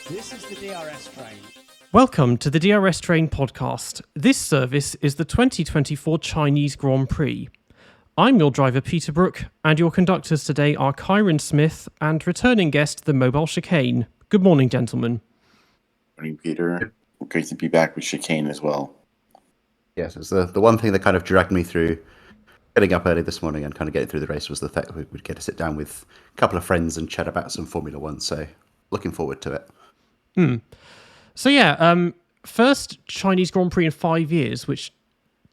This is the DRS train. Welcome to the DRS Train podcast. This service is the 2024 Chinese Grand Prix. I'm your driver, Peter Brook, and your conductors today are Ciaron Smith and returning guest, the mobile Chicane. Good morning, gentlemen. Morning, Peter. Great to be back with Chicane as well. Yes, it's the one thing that kind of dragged me through getting up early this morning and kind of getting through the race was the fact that we would get to sit down with a couple of friends and chat about some Formula One. So looking forward to it. So yeah, first Chinese Grand Prix in 5 years, which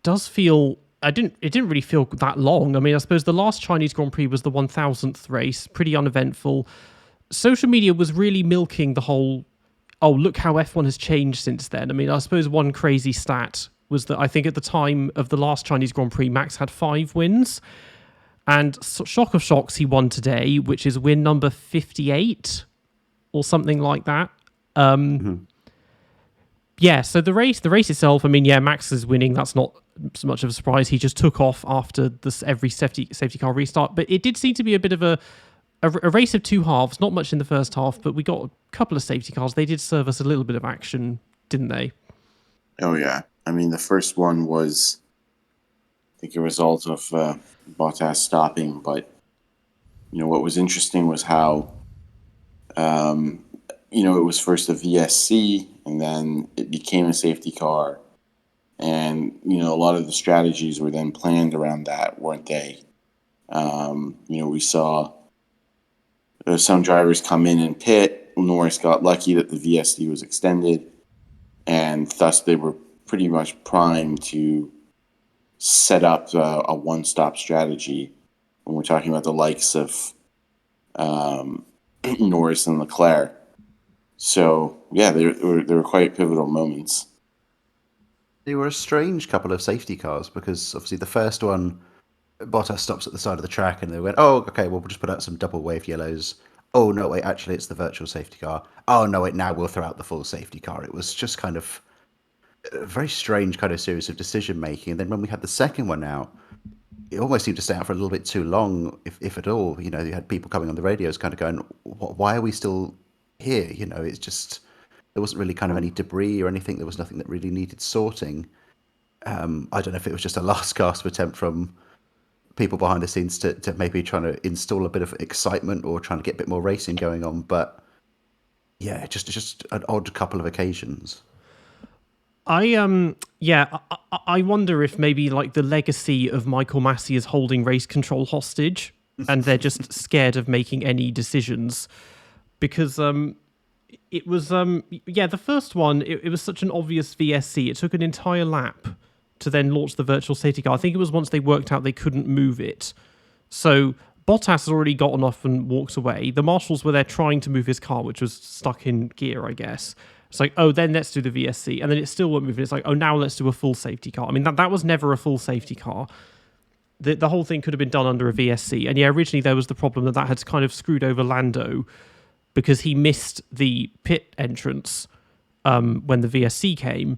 does feel... It didn't really feel that long. I mean, I suppose the last Chinese Grand Prix was the 1000th race, pretty uneventful. Social media was really milking the whole, oh, look how F1 has changed since then. I mean, I suppose one crazy stat was that I think at the time of the last Chinese Grand Prix, Max had 5 wins. And shock of shocks, he won today, which is win number 58 or something like that. Yeah, so the race itself, I mean, yeah, Max is winning. That's not so much of a surprise. He just took off after this every safety car restart. But it did seem to be a bit of a race of two halves. Not much in the first half, but we got a couple of safety cars. They did serve us a little bit of action, didn't they? Oh, yeah. I mean, the first one was, I think, a result of Bottas stopping. But, you know, what was interesting was how, you know, it was first a VSC, and then it became a safety car. And, you know, a lot of the strategies were then planned around that, weren't they? You know, we saw some drivers come in and pit. Norris got lucky that the VSC was extended, and thus they were pretty much primed to set up a one-stop strategy when we're talking about the likes of Norris and Leclerc. So, yeah, there were quite pivotal moments. They were a strange couple of safety cars because obviously the first one, Bottas stops at the side of the track and they went, oh, okay, well, we'll just put out some double wave yellows. Oh, no, wait, actually, it's the virtual safety car. Oh, no, wait, now we'll throw out the full safety car. It was just kind of a very strange kind of series of decision making. And then when we had the second one out, it almost seemed to stay out for a little bit too long, if at all. You know, you had people coming on the radios kind of going, why are we still here? You know, it's just... There wasn't really kind of any debris or anything. There was nothing that really needed sorting. I don't know if it was just a last gasp attempt from people behind the scenes to maybe trying to install a bit of excitement or trying to get a bit more racing going on. But yeah, just an odd couple of occasions. I wonder if maybe like the legacy of Michael Massey is holding race control hostage, and they're just scared of making any decisions because it was, the first one, it was such an obvious VSC. It took an entire lap to then launch the virtual safety car. I think it was once they worked out they couldn't move it. So Bottas had already gotten off and walked away. The marshals were there trying to move his car, which was stuck in gear, I guess. It's like, oh, then let's do the VSC. And then it still won't move. It's like, oh, now let's do a full safety car. I mean, that was never a full safety car. The whole thing could have been done under a VSC. And yeah, originally there was the problem that had kind of screwed over Lando, because he missed the pit entrance when the VSC came.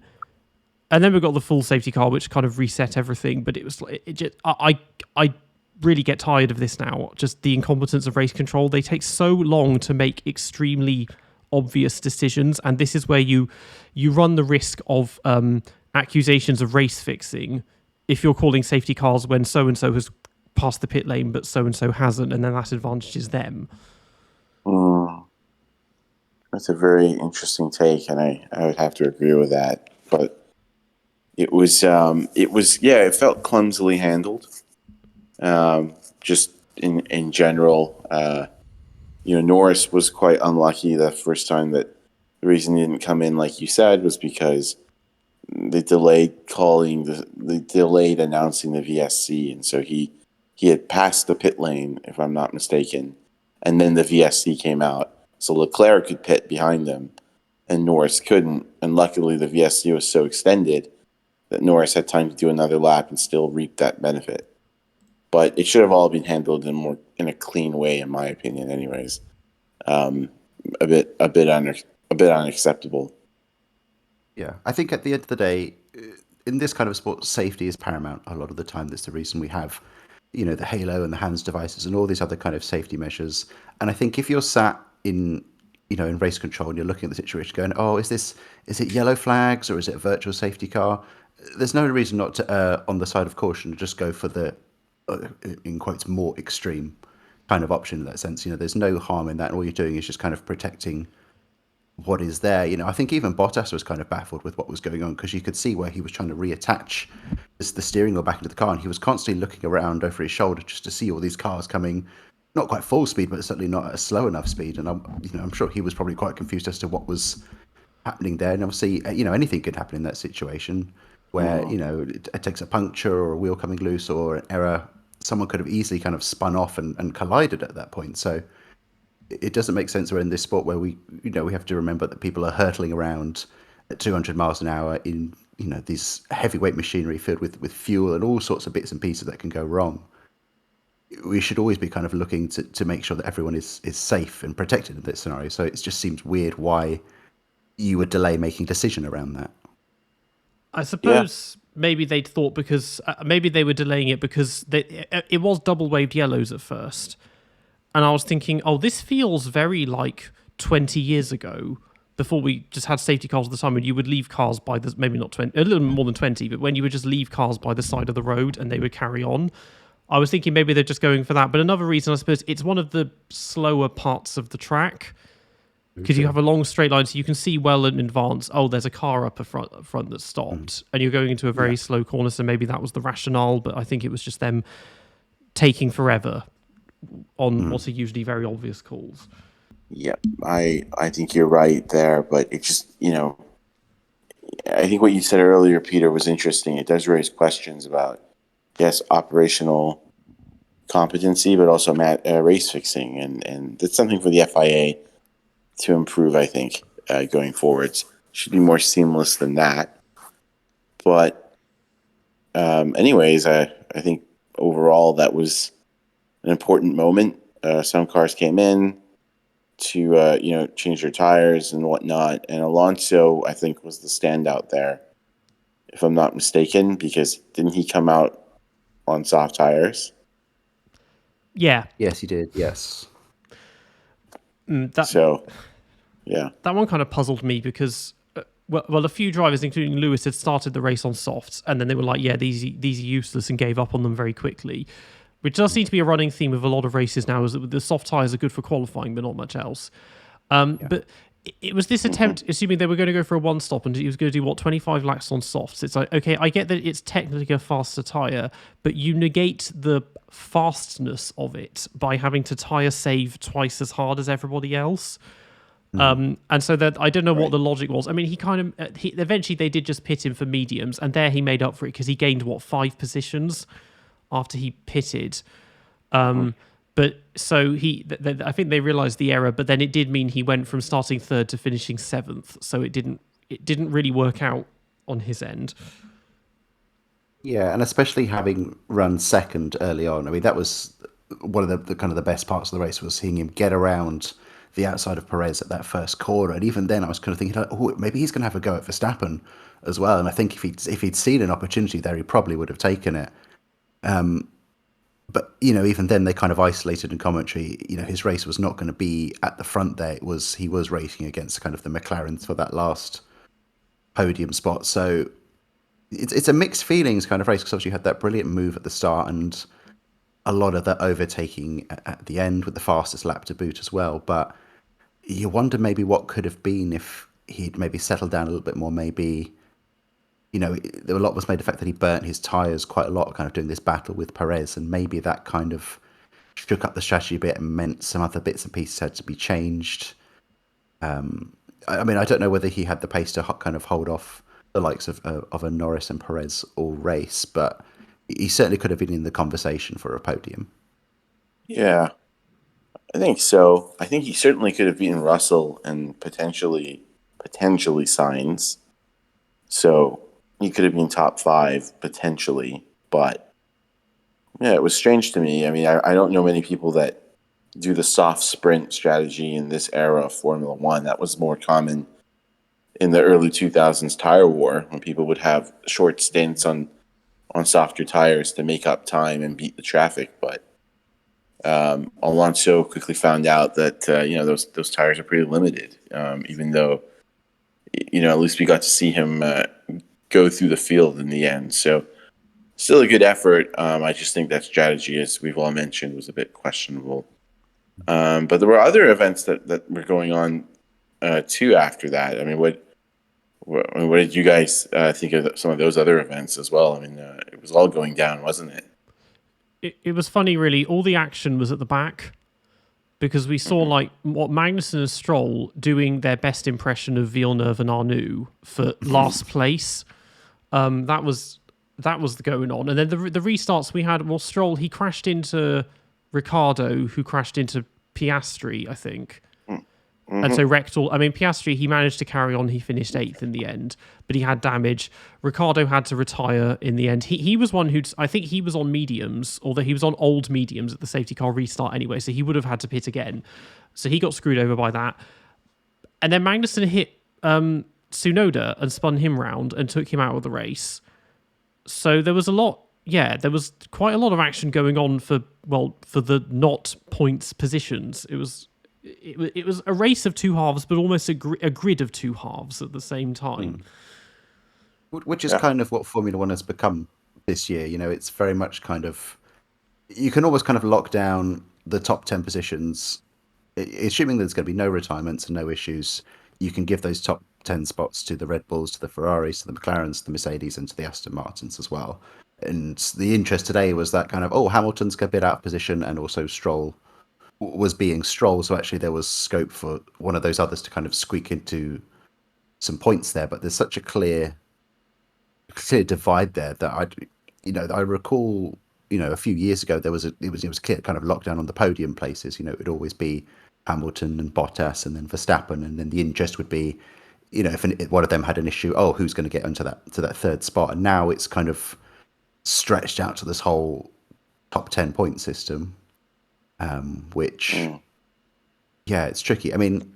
And then we got the full safety car, which kind of reset everything. But it was I really get tired of this now, just the incompetence of race control. They take so long to make extremely obvious decisions. And this is where you run the risk of accusations of race fixing if you're calling safety cars when so-and-so has passed the pit lane, but so-and-so hasn't, and then that advantages them. That's a very interesting take, and I would have to agree with that. But it it felt clumsily handled. Just in general, you know, Norris was quite unlucky the first time. That the reason he didn't come in, like you said, was because they delayed announcing the VSC, and so he had passed the pit lane, if I'm not mistaken, and then the VSC came out. So Leclerc could pit behind them, and Norris couldn't. And luckily, the VSC was so extended that Norris had time to do another lap and still reap that benefit. But it should have all been handled in a clean way, in my opinion. Anyways, a bit unacceptable. Yeah, I think at the end of the day, in this kind of sport, safety is paramount a lot of the time. That's the reason we have, you know, the halo and the hands devices and all these other kind of safety measures. And I think if you're sat in in race control, and you're looking at the situation going, oh, is it yellow flags or is it a virtual safety car? There's no reason not to err on the side of caution and just go for the, in quotes, more extreme kind of option in that sense. There's no harm in that. And all you're doing is just kind of protecting what is there. I think even Bottas was kind of baffled with what was going on, because you could see where he was trying to reattach the steering wheel back into the car, and he was constantly looking around over his shoulder just to see all these cars coming, not quite full speed, but certainly not at a slow enough speed. And I'm sure he was probably quite confused as to what was happening there. And obviously, anything could happen in that situation where it takes a puncture or a wheel coming loose or an error. Someone could have easily kind of spun off and collided at that point. So it doesn't make sense we're in this sport where we have to remember that people are hurtling around at 200 miles an hour in these heavyweight machinery filled with fuel and all sorts of bits and pieces that can go wrong. We should always be kind of looking to make sure that everyone is safe and protected in this scenario. So it just seems weird why you would delay making a decision around that. I suppose maybe they'd thought because maybe they were delaying it because it was double waved yellows at first. And I was thinking, oh, this feels very like 20 years ago, before we just had safety cars all the time, when you would leave cars by the, maybe not 20, a little more than 20, but when you would just leave cars by the side of the road and they would carry on. I was thinking maybe they're just going for that. But another reason, I suppose, it's one of the slower parts of the track, because you have a long straight line, so you can see well in advance, oh, there's a car up front that stopped, and you're going into a very slow corner, so maybe that was the rationale, but I think it was just them taking forever on what are usually very obvious calls. Yeah, I think you're right there, but it just, I think what you said earlier, Peter, was interesting. It does raise questions about, yes, operational competency, but also race fixing, and that's something for the FIA to improve, I think, going forwards. Should be more seamless than that. But anyways, I think overall that was an important moment. Some cars came in to change their tires and whatnot, and Alonso, I think, was the standout there, if I'm not mistaken, because didn't he come out on soft tires? Yeah. Yes, he did. Yes. Yeah. That one kind of puzzled me because, well, a few drivers, including Lewis, had started the race on softs, and then they were like, yeah, these are useless, and gave up on them very quickly. Which does seem to be a running theme of a lot of races now, is that the soft tyres are good for qualifying, but not much else. But it was this attempt, assuming they were going to go for a one-stop, and he was going to do, 25 laps on softs. It's like, okay, I get that it's technically a faster tyre, but you negate the fastness of it by having to tyre save twice as hard as everybody else. And so that I don't know what the logic was. I mean, eventually they did just pit him for mediums, and there he made up for it because he gained 5 positions after he pitted. But so I think they realised the error, but then it did mean he went from starting third to finishing 7th. So it didn't really work out on his end. Yeah, and especially having run second early on. I mean, that was one of the kind of the best parts of the race, was seeing him get around the outside of Perez at that first corner. And even then I was kind of thinking, oh, maybe he's going to have a go at Verstappen as well. And I think if he'd seen an opportunity there, he probably would have taken it. But, even then they kind of isolated in commentary, his race was not going to be at the front there. He was racing against kind of the McLarens for that last podium spot. So it's a mixed feelings kind of race, because obviously you had that brilliant move at the start and a lot of that overtaking at the end with the fastest lap to boot as well. But you wonder maybe what could have been if he'd maybe settled down a little bit more. Maybe, a lot was made of the fact that he burnt his tyres quite a lot kind of doing this battle with Perez, and maybe that kind of shook up the strategy a bit and meant some other bits and pieces had to be changed. I mean, I don't know whether he had the pace to kind of hold off the likes of a Norris and Perez all race, but he certainly could have been in the conversation for a podium. Yeah, I think so. I think he certainly could have beaten Russell and potentially Sainz. So he could have been top 5 potentially, but yeah, it was strange to me. I mean, I don't know many people that do the soft sprint strategy in this era of Formula One. That was more common in the early 2000s tire war, when people would have short stints on softer tires to make up time and beat the traffic. But Alonso quickly found out that those tires are pretty limited. Even though at least we got to see him go through the field in the end. So still a good effort. I just think that strategy, as we've all mentioned, was a bit questionable. But there were other events that were going on too after that. I mean, what did you guys think of some of those other events as well? I mean, it was all going down, wasn't it? It was funny, really. All the action was at the back because we saw like what Magnussen and Stroll doing their best impression of Villeneuve and Arnoux for last place. That was going on, and then the restarts we had. Well, Stroll, he crashed into Ricciardo, who crashed into Piastri, I think. And so wrecked all. I mean, Piastri, he managed to carry on. He finished 8th in the end, but he had damage. Ricciardo had to retire in the end. He was one I think he was on mediums, although he was on old mediums at the safety car restart anyway, so he would have had to pit again. So he got screwed over by that. And then Magnussen hit Tsunoda and spun him round and took him out of the race. So there was there was quite a lot of action going on for the not points positions. It was a race of two halves, but almost a grid of two halves at the same time. Which is kind of what Formula One has become this year. It's very much kind of, you can almost kind of lock down the top 10 positions, assuming there's going to be no retirements and no issues. You can give those top 10 spots to the Red Bulls, to the Ferraris, to the McLarens, to the Mercedes, and to the Aston Martins as well. And the interest today was that kind of, Hamilton's got a bit out of position, and also Stroll was being Stroll, so actually there was scope for one of those others to kind of squeak into some points there. But there's such a clear divide there that I recall, a few years ago it was clear kind of lockdown on the podium places. It would always be Hamilton and Bottas and then Verstappen, and then the interest would be, if one of them had an issue, who's going to get onto that third spot? And now it's kind of stretched out to this whole top 10 point system. Which, it's tricky. I mean,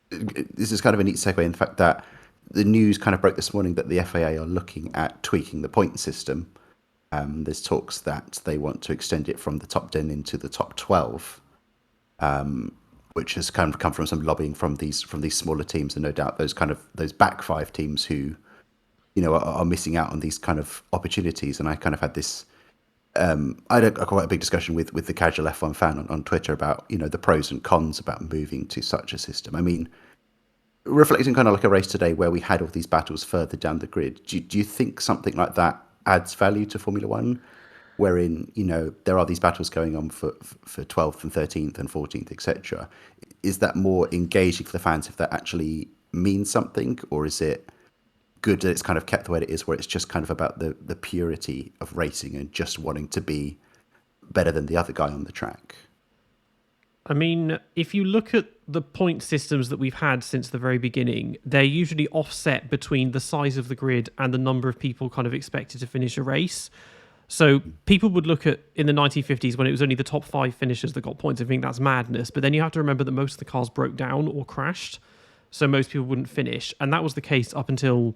this is kind of a neat segue in the fact that the news kind of broke this morning that the FAA are looking at tweaking the point system. There's talks that they want to extend it from the top 10 into the top 12, which has kind of come from some lobbying from these smaller teams, and no doubt those back 5 teams who, are missing out on these kind of opportunities. And I kind of had this. I had quite a big discussion with the casual F1 fan on Twitter about the pros and cons about moving to such a system. I mean, reflecting kind of like a race today where we had all these battles further down the grid, do you think something like that adds value to Formula One, wherein there are these battles going on for 12th and 13th and 14th, etc.? Is that more engaging for the fans if that actually means something, or is it good that it's kind of kept the way it is, where it's just kind of about the purity of racing and just wanting to be better than the other guy on the track? I mean, if you look at the point systems that we've had since the very beginning, they're usually offset between the size of the grid and the number of people kind of expected to finish a race. So people would look at, in the 1950s, when it was only the top 5 finishers that got points, and think that's madness. But then you have to remember that most of the cars broke down or crashed, so most people wouldn't finish. And that was the case up until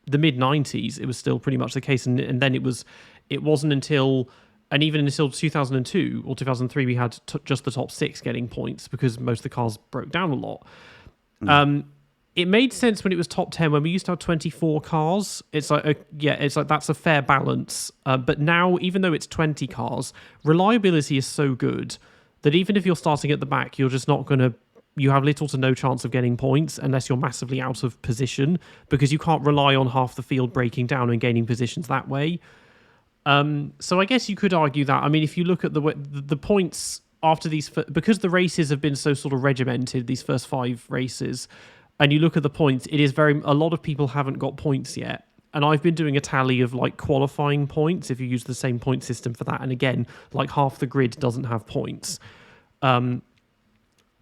the mid-90s. It was still pretty much the case. And then it wasn't until, and even until 2002 or 2003, we had just the top 6 getting points because most of the cars broke down a lot. It made sense when it was top 10, when we used to have 24 cars. It's like, that's a fair balance. But now, even though it's 20 cars, reliability is so good that even if you're starting at the back, you're just not going to, you have little to no chance of getting points unless you're massively out of position, because you can't rely on half the field breaking down and gaining positions that way. So I guess you could argue that. I mean, if you look at the points after these, because the races have been so sort of regimented, these first 5 races, and you look at the points, it is a lot of people haven't got points yet. And I've been doing a tally of like qualifying points if you use the same point system for that. And again, like half the grid doesn't have points.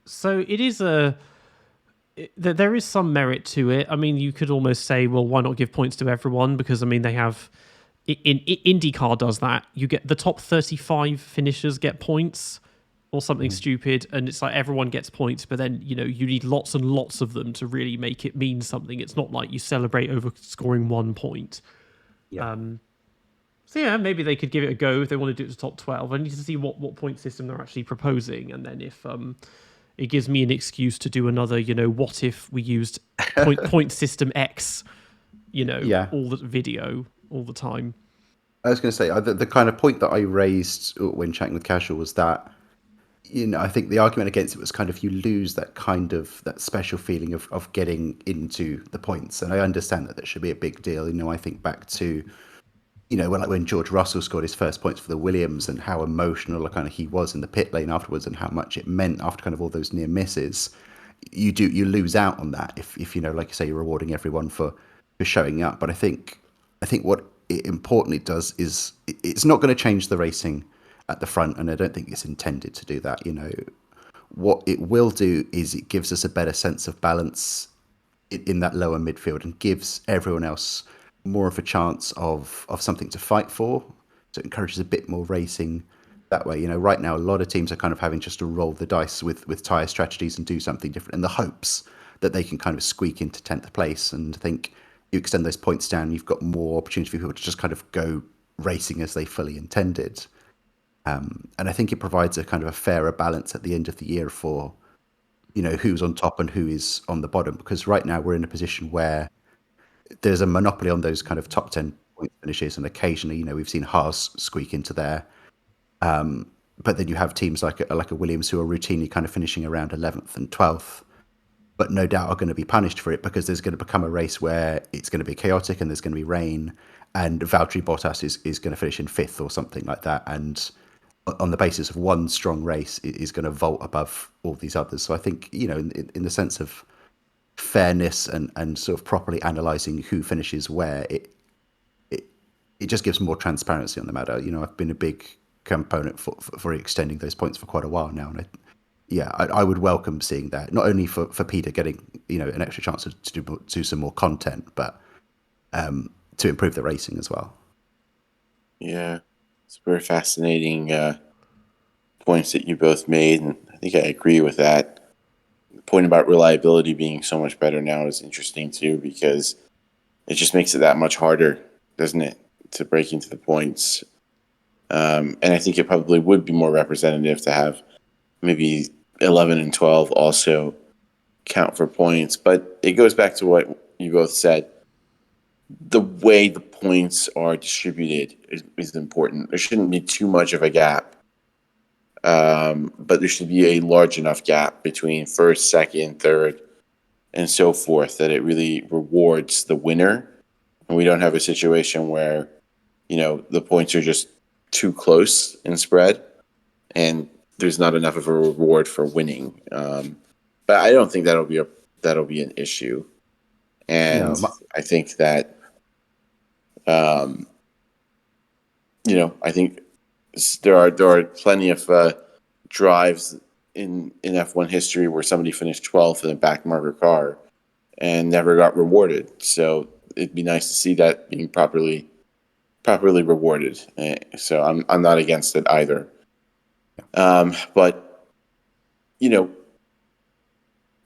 So it is there is some merit to it. I mean, you could almost say, well, why not give points to everyone? Because I mean, they have, IndyCar does that. You get the top 35 finishers get points or something stupid, and it's like everyone gets points, but then you need lots and lots of them to really make it mean something. It's not like you celebrate over scoring 1 point. Yeah. So yeah, maybe they could give it a go if they want to do it to top 12. I need to see what point system they're actually proposing, and then if it gives me an excuse to do another, what if we used point system X, Yeah. all the video all the time. I was going to say the kind of point that I raised when chatting with Casual was that, I think the argument against it was kind of you lose that kind of that special feeling of getting into the points. And I understand that should be a big deal. I think back to, when George Russell scored his first points for the Williams and how emotional kind of he was in the pit lane afterwards and how much it meant after kind of all those near misses. You lose out on that if like you say, you're rewarding everyone for showing up. But I think what it importantly does is it's not going to change the racing at the front, and I don't think it's intended to do that. What it will do is it gives us a better sense of balance in that lower midfield and gives everyone else more of a chance of something to fight for. So it encourages a bit more racing that way. Right now a lot of teams are kind of having just to roll the dice with tyre strategies and do something different in the hopes that they can kind of squeak into 10th place. And I think you extend those points down, you've got more opportunity for people to just kind of go racing as they fully intended. And I think it provides a kind of a fairer balance at the end of the year for, who's on top and who is on the bottom. Because right now we're in a position where there's a monopoly on those kind of top 10 point finishes, and occasionally, we've seen Haas squeak into there. But then you have teams like a Williams who are routinely kind of finishing around 11th and 12th, but no doubt are going to be punished for it because there's going to become a race where it's going to be chaotic and there's going to be rain, and Valtteri Bottas is going to finish in 5th or something like that. And on the basis of one strong race, it is going to vault above all these others. So I think, in the sense of fairness and sort of properly analysing who finishes where, it just gives more transparency on the matter. I've been a big component for extending those points for quite a while now, and I would welcome seeing that, not only for Peter getting an extra chance to do some more content, but to improve the racing as well. Yeah, it's very fascinating points that you both made, and I think I agree with that. The point about reliability being so much better now is interesting too, because it just makes it that much harder, doesn't it, to break into the points. And I think it probably would be more representative to have maybe 11 and 12 also count for points. But it goes back to what you both said. The way the points are distributed is important. There shouldn't be too much of a gap. But there should be a large enough gap between first, second, third, and so forth that it really rewards the winner. And we don't have a situation where, the points are just too close in spread and there's not enough of a reward for winning. But I don't think that'll be an issue. And I think that, I think there are plenty of drives in F1 history where somebody finished 12th in a backmarker car and never got rewarded. So it'd be nice to see that being properly rewarded. So I'm not against it either. But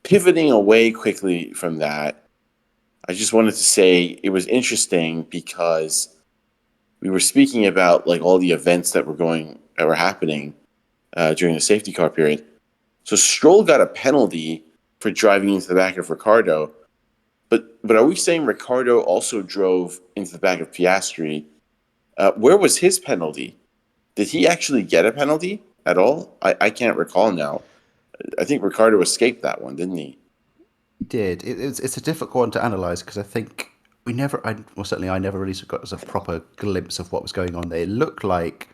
pivoting away quickly from that, I just wanted to say it was interesting because we were speaking about like all the events that were happening during the safety car period. So Stroll got a penalty for driving into the back of Ricciardo, but are we saying Ricciardo also drove into the back of Piastri? Where was his penalty? Did he actually get a penalty at all? I can't recall now. I think Ricciardo escaped that one, didn't he? He did. It's a difficult one to analyse because I think I never really got a proper glimpse of what was going on there. It looked like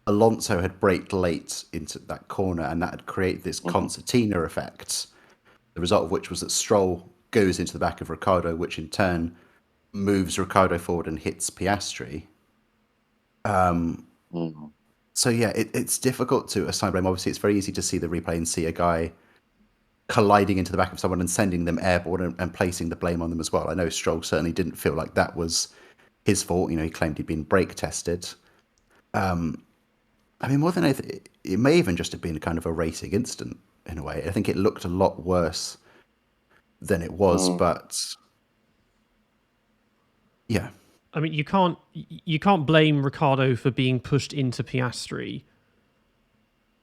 Alonso had braked late into that corner, and that had created this concertina effect, the result of which was that Stroll goes into the back of Ricciardo, which in turn moves Ricciardo forward and hits Piastri. So yeah, it's difficult to assign blame. Obviously, it's very easy to see the replay and see a guy colliding into the back of someone and sending them airborne and placing the blame on them as well. I know Stroll certainly didn't feel like that was his fault. He claimed he'd been brake tested. More than anything, it may even just have been kind of a racing incident in a way. I think it looked a lot worse than it was, but yeah. I mean, you can't blame Ricciardo for being pushed into Piastri,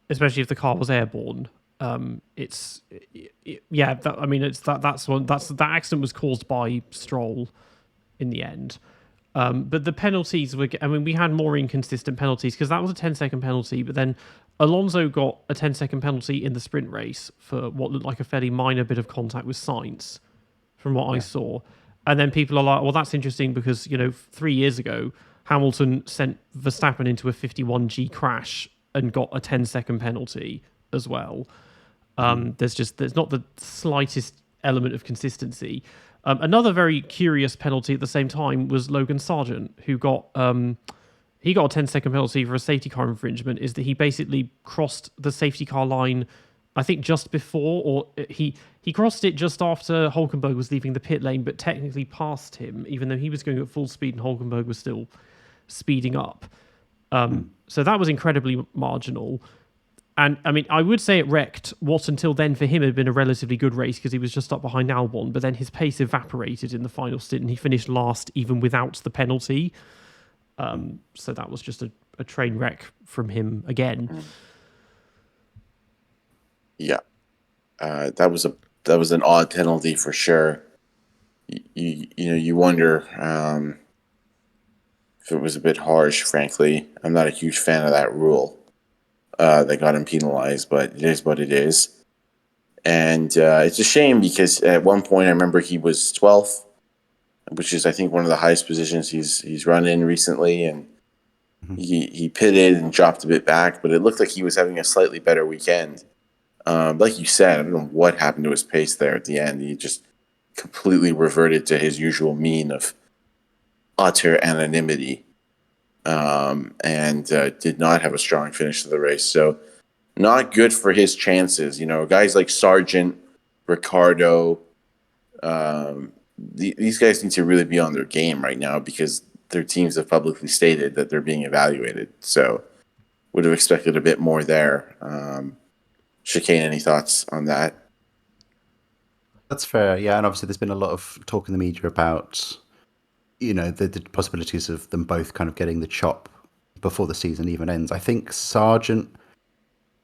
especially if the car was airborne. Yeah. I mean, that accident was caused by Stroll in the end. But the penalties were. I mean, we had more inconsistent penalties because that was a 10-second penalty, but then Alonso got a 10-second penalty in the sprint race for what looked like a fairly minor bit of contact with Sainz, from what I saw. And then people are like, well, that's interesting because, 3 years ago, Hamilton sent Verstappen into a 51G crash and got a 10-second penalty as well. There's not the slightest element of consistency. Another very curious penalty at the same time was Logan Sargent, who got he got a 10-second penalty for a safety car infringement. Is that he basically crossed the safety car line, I think just before, or he crossed it just after Hulkenberg was leaving the pit lane, but technically passed him, even though he was going at full speed and Hulkenberg was still speeding up. So that was incredibly marginal. And I mean, I would say it wrecked what until then for him had been a relatively good race because he was just up behind Albon, but then his pace evaporated in the final stint and he finished last even without the penalty. So that was just a train wreck from him again. Yeah, that was an odd penalty for sure. You wonder if it was a bit harsh. Frankly, I'm not a huge fan of that rule that got him penalized, but it is what it is. And it's a shame because at one point I remember he was 12th, which is I think one of the highest positions he's run in recently, and he pitted and dropped a bit back, but it looked like he was having a slightly better weekend. Like you said, I don't know what happened to his pace there at the end. He just completely reverted to his usual mean of utter anonymity, and did not have a strong finish to the race. So not good for his chances. Guys like Sargent, Ricciardo, these guys need to really be on their game right now because their teams have publicly stated that they're being evaluated. So would have expected a bit more there. Chicane, any thoughts on that? That's fair, yeah. And obviously, there's been a lot of talk in the media about, the possibilities of them both kind of getting the chop before the season even ends. I think Sargent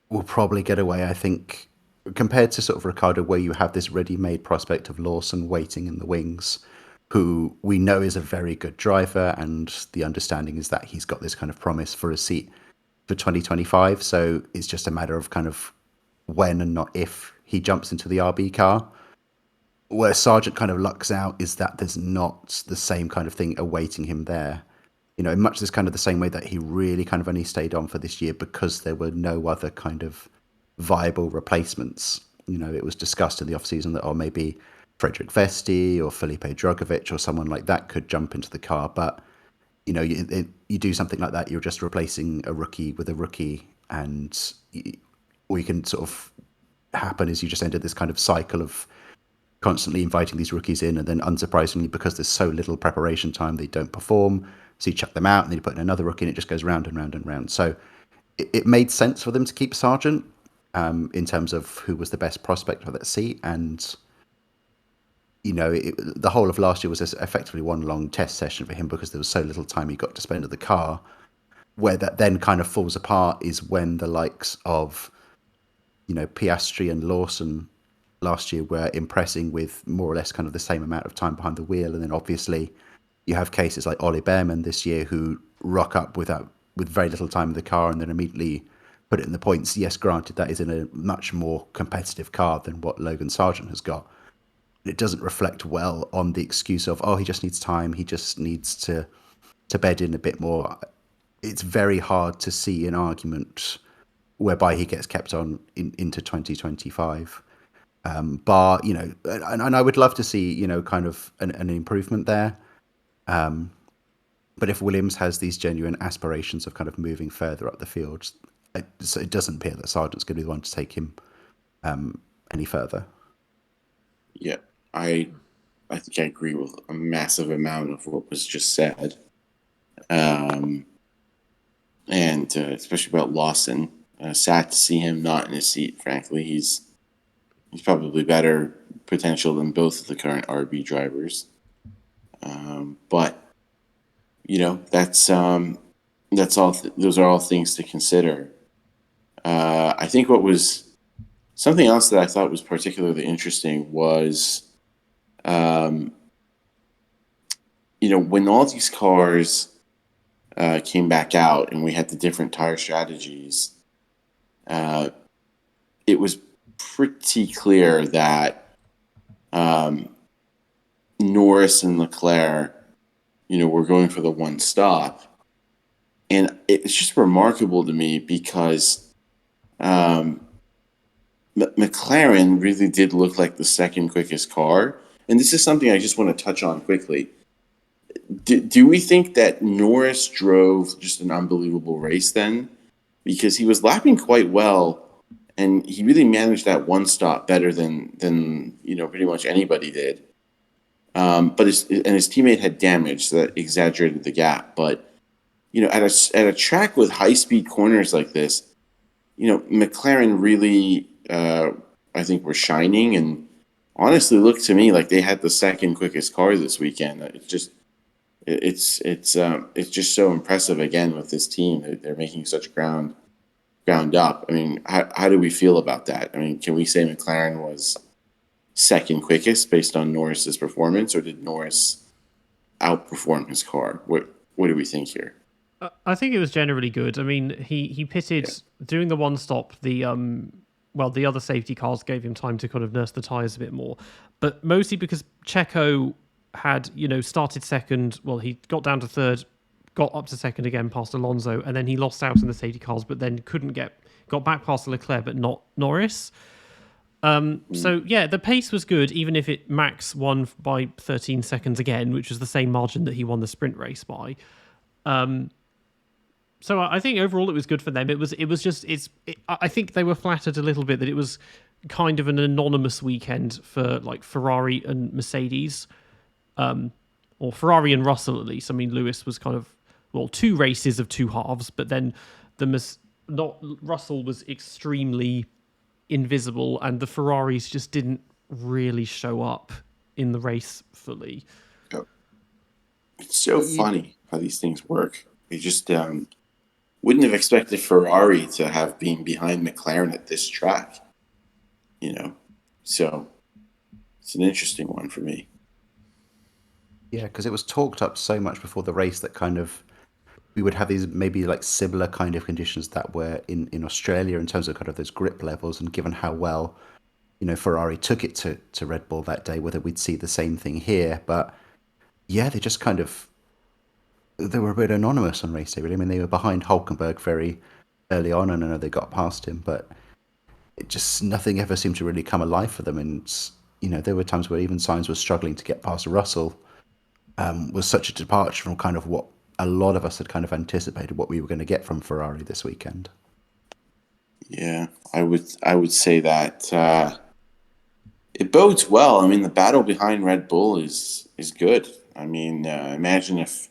will probably get away. I think compared to sort of Ricciardo, where you have this ready-made prospect of Lawson waiting in the wings, who we know is a very good driver, and the understanding is that he's got this kind of promise for a seat for 2025. So it's just a matter of kind of when and not if he jumps into the RB car. Where Sargent kind of lucks out is that there's not the same kind of thing awaiting him there. In much this kind of the same way that he really kind of only stayed on for this year because there were no other kind of viable replacements. It was discussed in the off-season that, maybe Frederick Vesti or Felipe Drogovic or someone like that could jump into the car. But, you do something like that, you're just replacing a rookie with a rookie, and all you can sort of happen is you just ended this kind of cycle of constantly inviting these rookies in, and then unsurprisingly, because there's so little preparation time, they don't perform. So you chuck them out, and then you put in another rookie, and it just goes round and round and round. So it made sense for them to keep Sargent in terms of who was the best prospect for that seat. And, the whole of last year was effectively one long test session for him because there was so little time he got to spend at the car. Where that then kind of falls apart is when the likes of, Piastri and Lawson last year were impressing with more or less kind of the same amount of time behind the wheel. And then obviously you have cases like Ollie Behrman this year who rock up with very little time in the car and then immediately put it in the points. Yes, granted, that is in a much more competitive car than what Logan Sargent has got. It doesn't reflect well on the excuse of, he just needs time, he just needs to bed in a bit more. It's very hard to see an argument whereby he gets kept on into 2025. And I would love to see, kind of an improvement there. But if Williams has these genuine aspirations of kind of moving further up the field, it doesn't appear that Sargent's going to be the one to take him any further. Yeah, I think I agree with a massive amount of what was just said. And especially about Lawson. Sad to see him not in his seat, frankly. He's probably better potential than both of the current RB drivers. But that's all. Those are all things to consider. I think what was something else that I thought was particularly interesting was, when all these cars came back out and we had the different tire strategies, it was pretty clear that Norris and Leclerc, were going for the one stop. And it's just remarkable to me because McLaren really did look like the second quickest car. And this is something I just want to touch on quickly. Do we think that Norris drove just an unbelievable race then? Because he was lapping quite well, and he really managed that one stop better than pretty much anybody did. But his teammate had damage, so that exaggerated the gap. But at a track with high speed corners like this, McLaren really, I think, were shining, and honestly looked to me like they had the second quickest car this weekend. It's just so impressive again with this team. They're making such ground up. I mean, how do we feel about that? I mean, can we say McLaren was second quickest based on Norris's performance, or did Norris outperform his car? What do we think here? I think it was generally good. I mean, he pitted doing the one stop. The other safety cars gave him time to kind of nurse the tyres a bit more, but mostly because Checo had started second. Well, he got down to third, got up to second again past Alonso, and then he lost out in the safety cars, but then got back past Leclerc, but not Norris. So yeah, the pace was good, even if Max won by 13 seconds again, which was the same margin that he won the sprint race by. So I think overall it was good for them. I think they were flattered a little bit that it was kind of an anonymous weekend for like Ferrari and Mercedes, or Ferrari and Russell at least. I mean, Lewis was kind of, two races of two halves, but then Russell was extremely invisible, and the Ferraris just didn't really show up in the race fully. It's so funny how these things work. We just wouldn't have expected Ferrari to have been behind McLaren at this track, So it's an interesting one for me. Yeah, because it was talked up so much before the race that kind of we would have these maybe like similar kind of conditions that were in Australia in terms of kind of those grip levels, and given how well, Ferrari took it to Red Bull that day, whether we'd see the same thing here. But yeah, they just kind of, they were a bit anonymous on race day, really. I mean, they were behind Hulkenberg very early on, and I know they got past him, but it just, nothing ever seemed to really come alive for them. And, there were times where even Sainz was struggling to get past Russell. Was such a departure from kind of what a lot of us had kind of anticipated what we were going to get from Ferrari this weekend. Yeah, I would say that it bodes well. I mean, the battle behind Red Bull is good. I mean, imagine if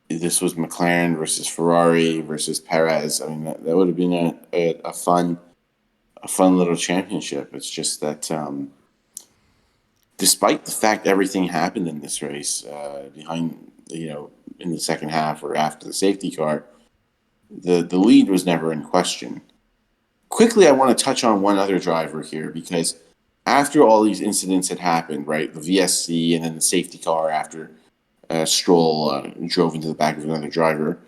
this was McLaren versus Ferrari versus Perez. I mean, that would have been a fun little championship. It's just that despite the fact everything happened in this race behind, in the second half or after the safety car, the lead was never in question. Quickly, I want to touch on one other driver here, because after all these incidents had happened, right, the VSC and then the safety car after Stroll drove into the back of another driver,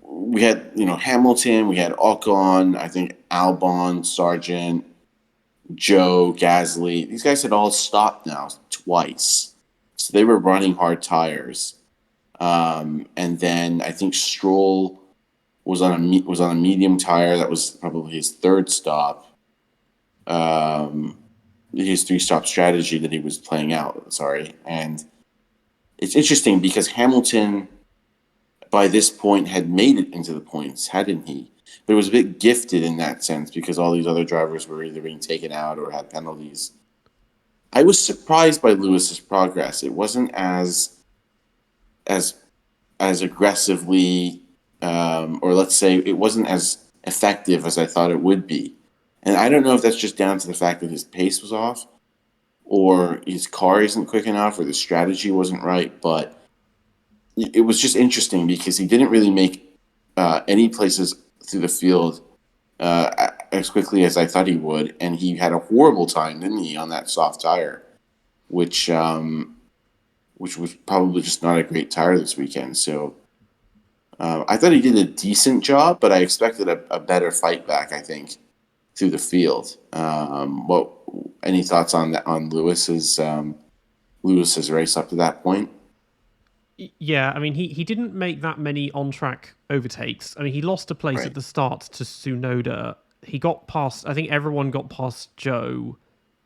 we had, Hamilton, we had Ocon, I think Albon, Sargent, Zhou, Gasly. These guys had all stopped now twice. So they were running hard tires. And then I think Stroll was on a medium tire. That was probably his third stop. His 3-stop strategy that he was playing out. Sorry. And it's interesting because Hamilton, by this point, had made it into the points, hadn't he? But it was a bit gifted in that sense because all these other drivers were either being taken out or had penalties. I was surprised by Lewis's progress. It wasn't as aggressively, or let's say it wasn't as effective as I thought it would be. And I don't know if that's just down to the fact that his pace was off, or his car isn't quick enough, or the strategy wasn't right. But it was just interesting because he didn't really make any places through the field as quickly as I thought he would, and he had a horrible time, didn't he, on that soft tire, which was probably just not a great tire this weekend. So I thought he did a decent job, but I expected a better fight back, I think, through the field. Any thoughts on that, on Lewis's race up to that point? Yeah, I mean, he didn't make that many on-track overtakes. I mean, he lost a place at the start to Tsunoda. He got past, I think everyone got past Zhou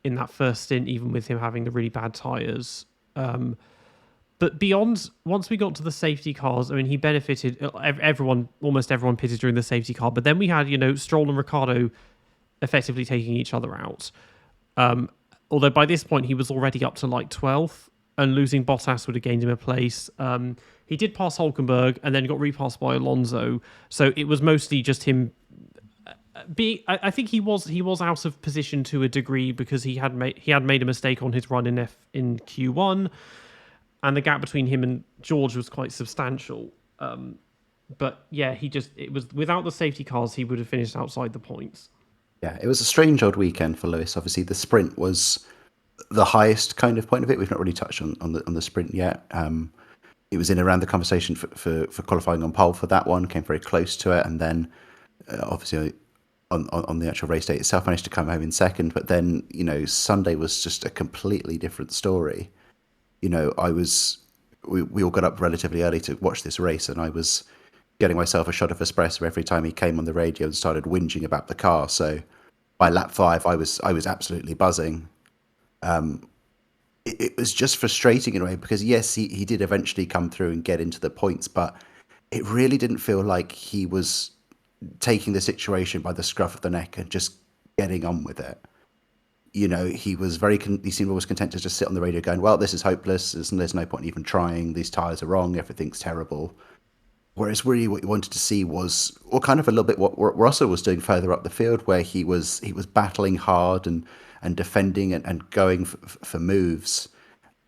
in that first stint, even with him having the really bad tyres. But beyond, once we got to the safety cars, I mean, he benefited. Almost everyone pitted during the safety car. But then we had, Stroll and Ricciardo effectively taking each other out. Although by this point, he was already up to like 12th, and losing Bottas would have gained him a place. He did pass Hülkenberg and then got repassed by Alonso. So it was mostly just him I think he was out of position to a degree because he had made a mistake on his run in Q1, and the gap between him and George was quite substantial. But yeah, it was without the safety cars, he would have finished outside the points. Yeah, it was a strange old weekend for Lewis. Obviously, the sprint was the highest kind of point of it. We've not really touched on the sprint yet. It was in around the conversation for qualifying on pole for that one, came very close to it, and then obviously on the actual race day itself managed to come home in second. But then, Sunday was just a completely different story. We all got up relatively early to watch this race, and I was getting myself a shot of espresso every time he came on the radio and started whinging about the car. So by lap 5, I was absolutely buzzing. It was just frustrating in a way because, yes, he did eventually come through and get into the points, but it really didn't feel like he was taking the situation by the scruff of the neck and just getting on with it. He seemed always content to just sit on the radio going, well, this is hopeless. There's no point even trying. These tyres are wrong. Everything's terrible. Whereas really what you wanted to see was, or kind of a little bit what Russell was doing further up the field, where he was battling hard and defending and going for moves.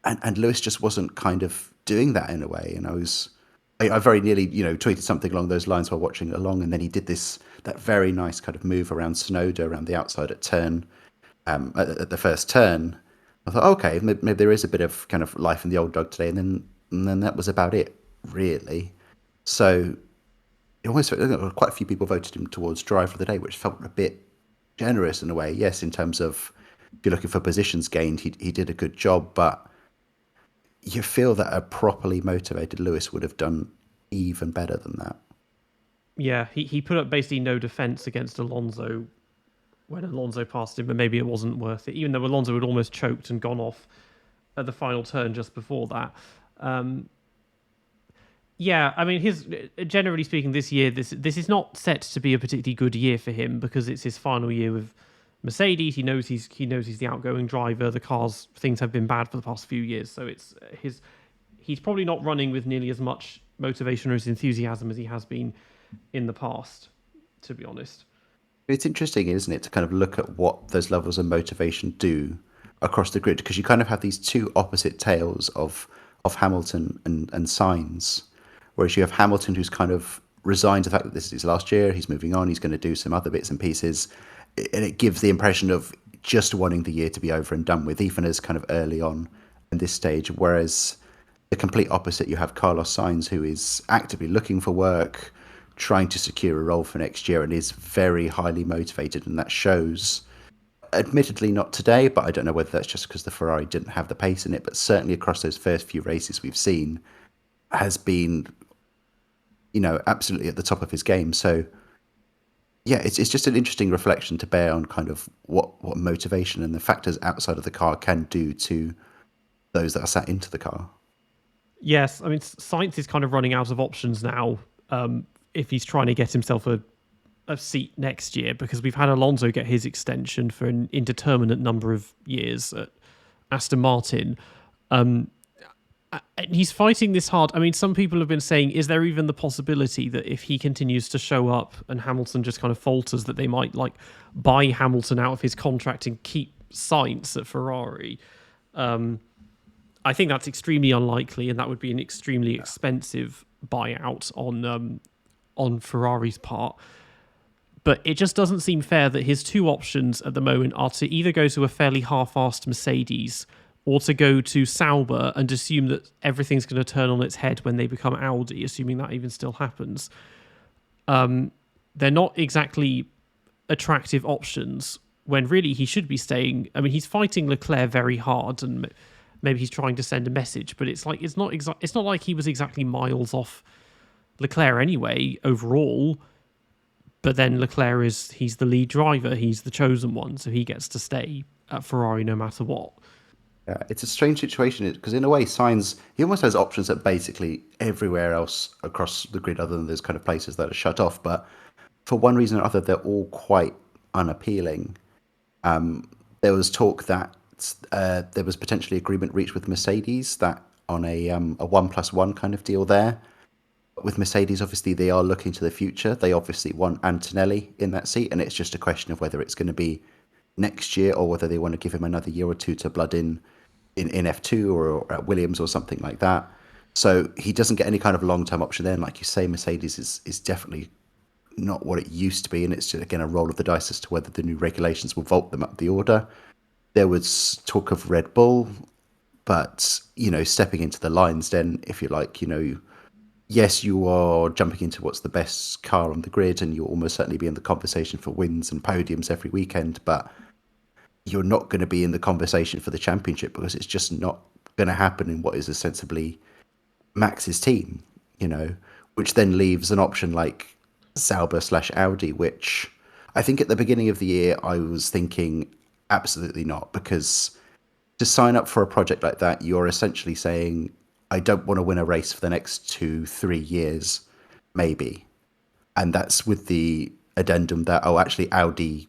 And Lewis just wasn't kind of doing that in a way. And I very nearly, tweeted something along those lines while watching it along. And then he did that very nice kind of move around Tsunoda, around the outside at the first turn. I thought, okay, maybe there is a bit of kind of life in the old dog today. And then that was about it, really. So it almost felt, quite a few people voted him towards driver of the day, which felt a bit generous in a way. Yes, in terms of if you're looking for positions gained, he did a good job, but you feel that a properly motivated Lewis would have done even better than that. Yeah, he put up basically no defence against Alonso when Alonso passed him, but maybe it wasn't worth it, even though Alonso had almost choked and gone off at the final turn just before that. Yeah, I mean, generally speaking, this year, this is not set to be a particularly good year for him because it's his final year with Mercedes. He knows he's the outgoing driver. Things have been bad for the past few years, so he's probably not running with nearly as much motivation or enthusiasm as he has been in the past, to be honest. It's interesting, isn't it, to kind of look at what those levels of motivation do across the grid, because you kind of have these two opposite tales of Hamilton and Sainz. Whereas you have Hamilton, who's kind of resigned to the fact that this is his last year, he's moving on, he's going to do some other bits and pieces, and it gives the impression of just wanting the year to be over and done with, even as kind of early on in this stage. Whereas the complete opposite, you have Carlos Sainz, who is actively looking for work, trying to secure a role for next year, and is very highly motivated, and that shows. Admittedly not today, but I don't know whether that's just because the Ferrari didn't have the pace in it, but certainly across those first few races we've seen, has been, absolutely at the top of his game. So yeah, it's just an interesting reflection to bear on kind of what motivation and the factors outside of the car can do to those that are sat into the car. Yes, I mean, Sainz is kind of running out of options now if he's trying to get himself a seat next year, because we've had Alonso get his extension for an indeterminate number of years at Aston Martin. And he's fighting this hard. I mean, some people have been saying, is there even the possibility that if he continues to show up and Hamilton just kind of falters, that they might buy Hamilton out of his contract and keep Sainz at Ferrari? I think that's extremely unlikely, and that would be an extremely expensive buyout on Ferrari's part. But it just doesn't seem fair that his two options at the moment are to either go to a fairly half-assed Mercedes or to go to Sauber and assume that everything's going to turn on its head when they become Audi, assuming that even still happens. They're not exactly attractive options when really he should be staying. I mean, he's fighting Leclerc very hard, and maybe he's trying to send a message, but it's like it's not like he was exactly miles off Leclerc anyway overall. But then Leclerc he's the lead driver, he's the chosen one, so he gets to stay at Ferrari no matter what. Yeah, it's a strange situation because in a way, Sainz, he almost has options at basically everywhere else across the grid, other than those kind of places that are shut off. But for one reason or other, they're all quite unappealing. There was talk that there was potentially agreement reached with Mercedes that on a 1+1 kind of deal there. With Mercedes, obviously, they are looking to the future. They obviously want Antonelli in that seat, and it's just a question of whether it's going to be next year or whether they want to give him another year or two to blood in F2 or at Williams or something like that. So he doesn't get any kind of long-term option there. And like you say, Mercedes is definitely not what it used to be, and it's, again, a roll of the dice as to whether the new regulations will vault them up the order. There was talk of Red Bull, but, stepping into the lion's den, if you like, yes, you are jumping into what's the best car on the grid, and you'll almost certainly be in the conversation for wins and podiums every weekend, but you're not going to be in the conversation for the championship because it's just not going to happen in what is ostensibly Max's team, which then leaves an option like Sauber/Audi, which I think at the beginning of the year I was thinking absolutely not, because to sign up for a project like that, you're essentially saying, I don't want to win a race for the next 2-3 years, maybe. And that's with the addendum that, actually, Audi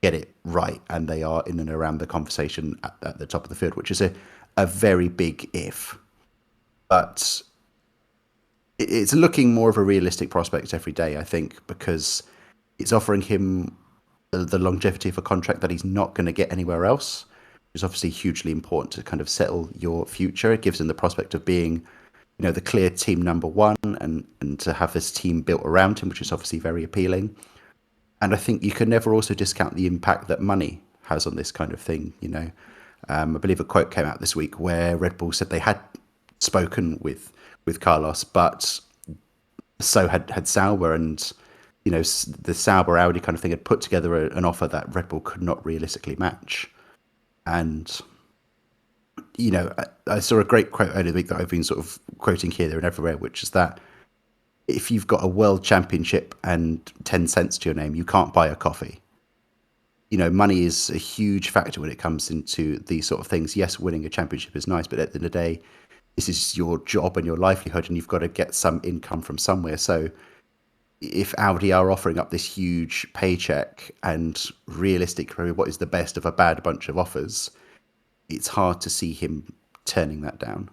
get it right, and they are in and around the conversation at the top of the field, which is a very big if. But it's looking more of a realistic prospect every day, I think, because it's offering him the longevity of a contract that he's not going to get anywhere else. Is obviously hugely important to kind of settle your future. It gives him the prospect of being, the clear team number one, and to have this team built around him, which is obviously very appealing. And I think you can never also discount the impact that money has on this kind of thing. I believe a quote came out this week where Red Bull said they had spoken with Carlos, but so had Sauber, and the Sauber Audi kind of thing had put together an offer that Red Bull could not realistically match. And, I saw a great quote earlier this week that I've been sort of quoting here, there, and everywhere, which is that if you've got a world championship and 10 cents to your name, you can't buy a coffee. Money is a huge factor when it comes into these sort of things. Yes, winning a championship is nice, but at the end of the day, this is your job and your livelihood, and you've got to get some income from somewhere. So if Audi are offering up this huge paycheck and realistically what is the best of a bad bunch of offers, it's hard to see him turning that down.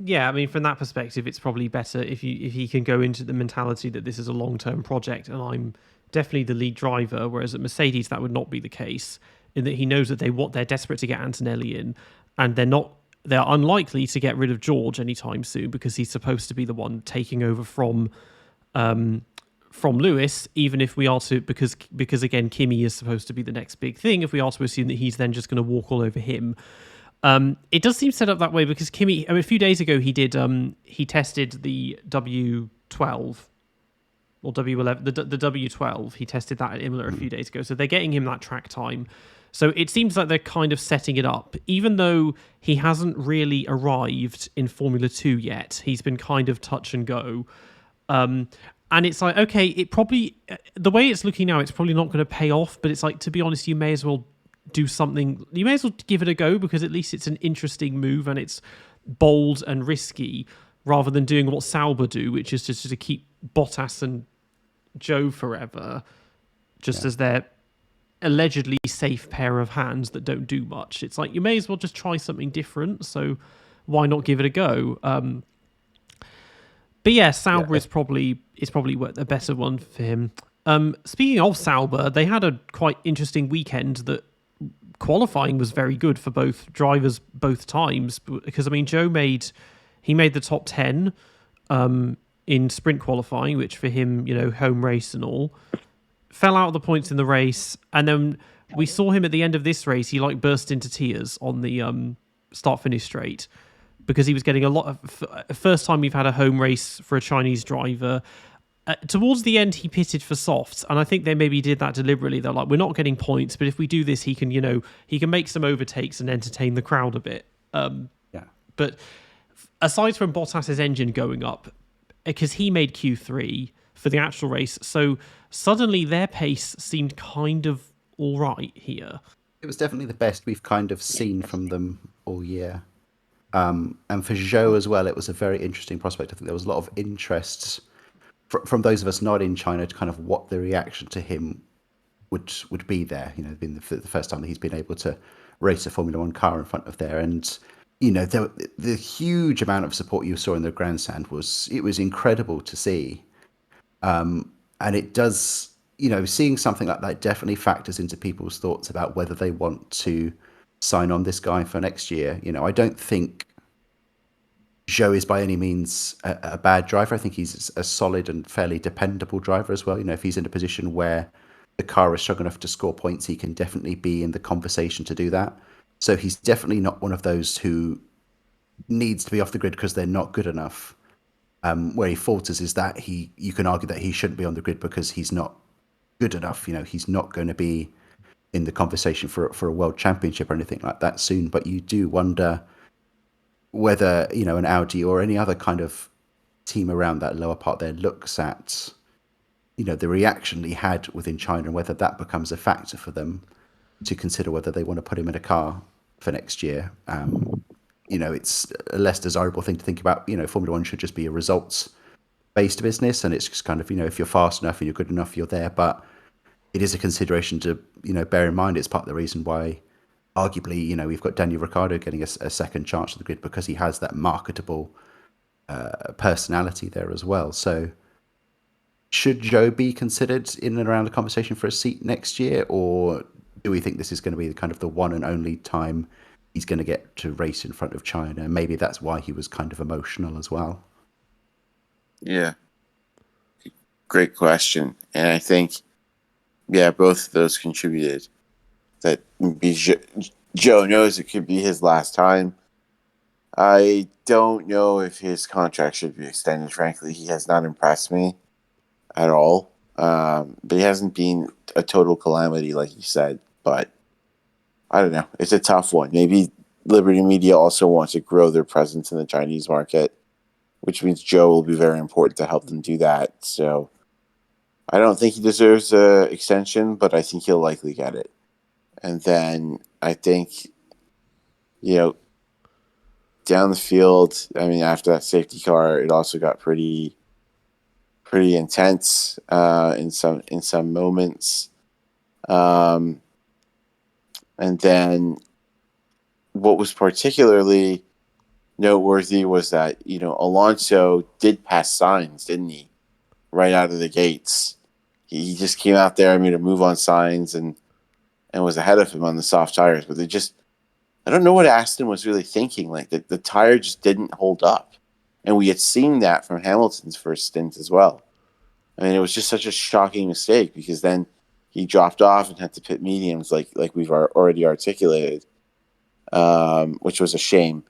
Yeah, I mean, from that perspective, it's probably better if he can go into the mentality that this is a long-term project and I'm definitely the lead driver, whereas at Mercedes that would not be the case, in that he knows that they're desperate to get Antonelli in, and they're unlikely to get rid of George anytime soon because he's supposed to be the one taking over from Lewis, even if we are to, because again, Kimi is supposed to be the next big thing, if we are to assume that he's then just going to walk all over him. It does seem set up that way because Kimi, a few days ago, he tested the W12 or W11, the W12. He tested that at Imola a few days ago. So they're getting him that track time. So it seems like they're kind of setting it up, even though he hasn't really arrived in Formula 2 yet. He's been kind of touch and go. And it's like, okay, it probably, the way it's looking now, it's probably not going to pay off. But it's like, to be honest, you may as well do something. You may as well give it a go because at least it's an interesting move and it's bold and risky rather than doing what Sauber do, which is just to keep Bottas and Zhou forever, just as their allegedly safe pair of hands that don't do much. It's like, you may as well just try something different. So why not give it a go? But yeah, Sauber is probably a better one for him. Speaking of Sauber, they had a quite interesting weekend that qualifying was very good for both drivers both times, because I mean Zhou made the top 10 in sprint qualifying, which for him, home race and all, fell out of the points in the race, and then we saw him at the end of this race. He burst into tears on the start-finish straight because he was getting a lot of first time we've had a home race for a Chinese driver. Towards the end, he pitted for softs, and I think they maybe did that deliberately. They're like, we're not getting points, but if we do this, he can make some overtakes and entertain the crowd a bit. But aside from Bottas's engine going up, because he made Q3 for the actual race, so suddenly their pace seemed kind of all right here. It was definitely the best we've kind of seen from them all year. And for Zhou as well, it was a very interesting prospect. I think there was a lot of interest from those of us not in China to kind of what the reaction to him would be there. Been the first time that he's been able to race a Formula One car in front of there, and the huge amount of support you saw in the grandstand was incredible to see. And it does, seeing something like that definitely factors into people's thoughts about whether they want to sign on this guy for next year. I don't think Zhou is by any means a bad driver. I think he's a solid and fairly dependable driver as well. If he's in a position where the car is strong enough to score points, he can definitely be in the conversation to do that. So he's definitely not one of those who needs to be off the grid because they're not good enough. Where he falters is that you can argue that he shouldn't be on the grid because he's not good enough. He's not going to be in the conversation for a world championship or anything like that soon. But you do wonder whether, an Audi or any other kind of team around that lower part there looks at, the reaction he had within China and whether that becomes a factor for them to consider whether they want to put him in a car for next year. It's a less desirable thing to think about. Formula One should just be a results-based business, and it's just kind of, if you're fast enough and you're good enough, you're there. But it is a consideration to, bear in mind. It's part of the reason why, arguably, we've got Daniel Ricciardo getting a second chance to the grid because he has that marketable personality there as well. So should Zhou be considered in and around the conversation for a seat next year, or do we think this is going to be kind of the one and only time he's going to get to race in front of China? Maybe that's why he was kind of emotional as well. Yeah. Great question. And I think, both of those contributed. That Zhou knows it could be his last time. I don't know if his contract should be extended, frankly. He has not impressed me at all. But he hasn't been a total calamity, like you said. But I don't know. It's a tough one. Maybe Liberty Media also wants to grow their presence in the Chinese market, which means Zhou will be very important to help them do that. So I don't think he deserves an extension, but I think he'll likely get it. And then I think, down the field, after that safety car, it also got pretty intense in some moments. And then what was particularly noteworthy was that, Alonso did pass Sainz, didn't he? Right out of the gates. He just came out there and made a move on Sainz and was ahead of him on the soft tires. But I don't know what Aston was really thinking. Like the tire just didn't hold up. And we had seen that from Hamilton's first stint as well. It was just such a shocking mistake because then he dropped off and had to pit mediums like we've already articulated, which was a shame.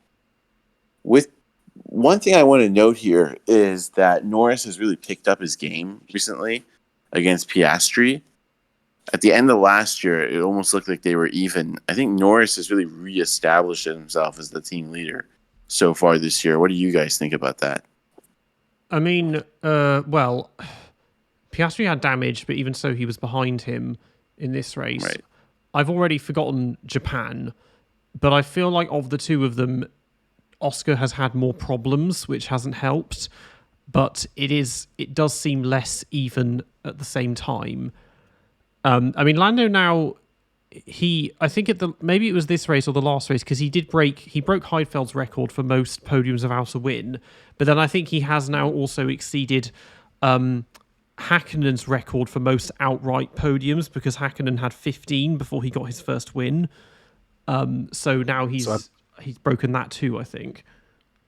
With one thing I want to note here is that Norris has really picked up his game recently against Piastri. At the end of last year, it almost looked like they were even. I think Norris has really reestablished himself as the team leader so far this year. What do you guys think about that? Well, Piastri had damage, but even so, he was behind him in this race. Right. I've already forgotten Japan, but I feel like of the two of them, Oscar has had more problems, which hasn't helped. But it does seem less even at the same time. Lando now, I think maybe it was this race or the last race, because he broke Heidfeld's record for most podiums without a win, but then I think he has now also exceeded Häkkönen's record for most outright podiums, because Häkkönen had 15 before he got his first win. So now So he's broken that too, I think.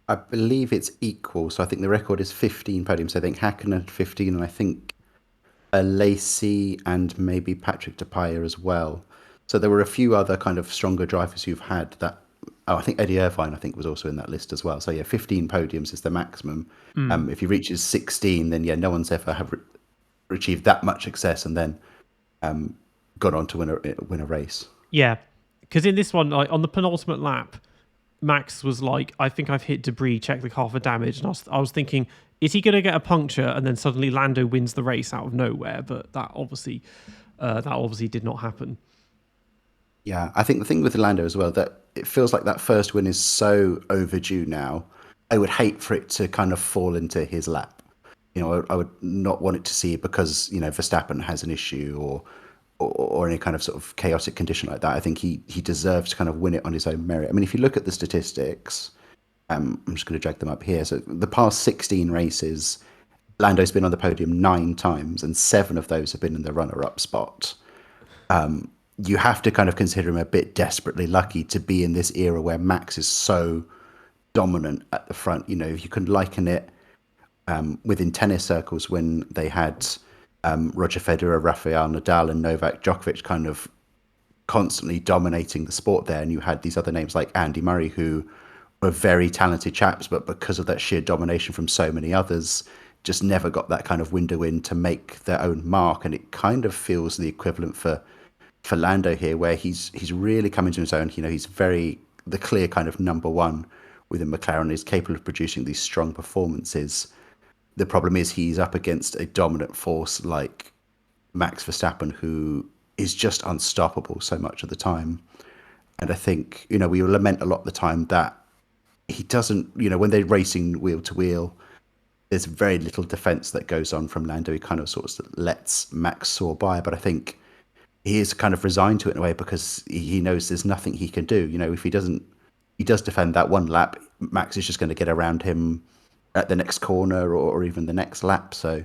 I believe it's equal. So I think the record is 15 podiums. I think Hakkinen had 15, and I think Lacey and maybe Patrick Depailler as well. So there were a few other kind of stronger drivers who've had that. Oh, I think Eddie Irvine, I think, was also in that list as well. So yeah, 15 podiums is the maximum. If he reaches 16, then yeah, no one's ever achieved that much success and then gone on to win a race. Yeah, because in this one, like, on the penultimate lap, Max was like, I think I've hit debris, check the car for damage. And I was thinking, is he going to get a puncture? And then suddenly Lando wins the race out of nowhere. But that obviously did not happen. Yeah, I think the thing with Lando as well, that it feels like that first win is so overdue now. I would hate for it to kind of fall into his lap. I would not want it to see because, Verstappen has an issue or any kind of sort of chaotic condition like that. I think he deserves to kind of win it on his own merit. I mean, if you look at the statistics, I'm just going to drag them up here. So the past 16 races, Lando's been on the podium 9 times, and 7 of those have been in the runner-up spot. You have to kind of consider him a bit desperately lucky to be in this era where Max is so dominant at the front. If you can liken it within tennis circles when they had Roger Federer, Rafael Nadal, and Novak Djokovic kind of constantly dominating the sport there, and you had these other names like Andy Murray, who were very talented chaps, but because of that sheer domination from so many others, just never got that kind of window in to make their own mark. And it kind of feels the equivalent for Lando here, where he's really coming to his own. He's the clear kind of number one within McLaren. Is capable of producing these strong performances. The problem is he's up against a dominant force like Max Verstappen, who is just unstoppable so much of the time. And I think, we lament a lot of the time that he doesn't, when they're racing wheel to wheel, there's very little defense that goes on from Lando. He kind of sort of lets Max soar by. But I think he is kind of resigned to it in a way because he knows there's nothing he can do. If he does defend that one lap, Max is just going to get around him at the next corner or even the next lap. So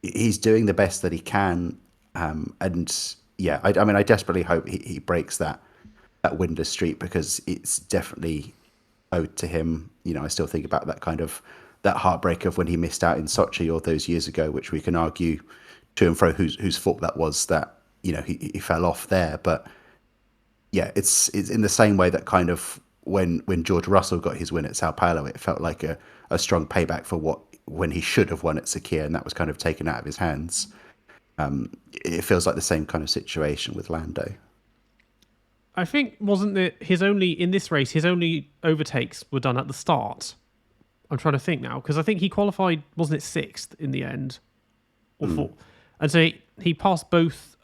he's doing the best that he can. And yeah, I mean, I desperately hope he breaks that winless streak because it's definitely owed to him. I still think about that heartbreak of when he missed out in Sochi all those years ago, which we can argue to and fro whose fault that was, that, he fell off there. But yeah, it's in the same way that kind of when George Russell got his win at Sao Paulo, it felt like a strong payback for when he should have won at Sakhir, and that was kind of taken out of his hands. It feels like the same kind of situation with Lando. I think wasn't it his only overtakes were done at the start. I'm trying to think now because I think he qualified, wasn't it 6th in the end, or 4th? And so he passed both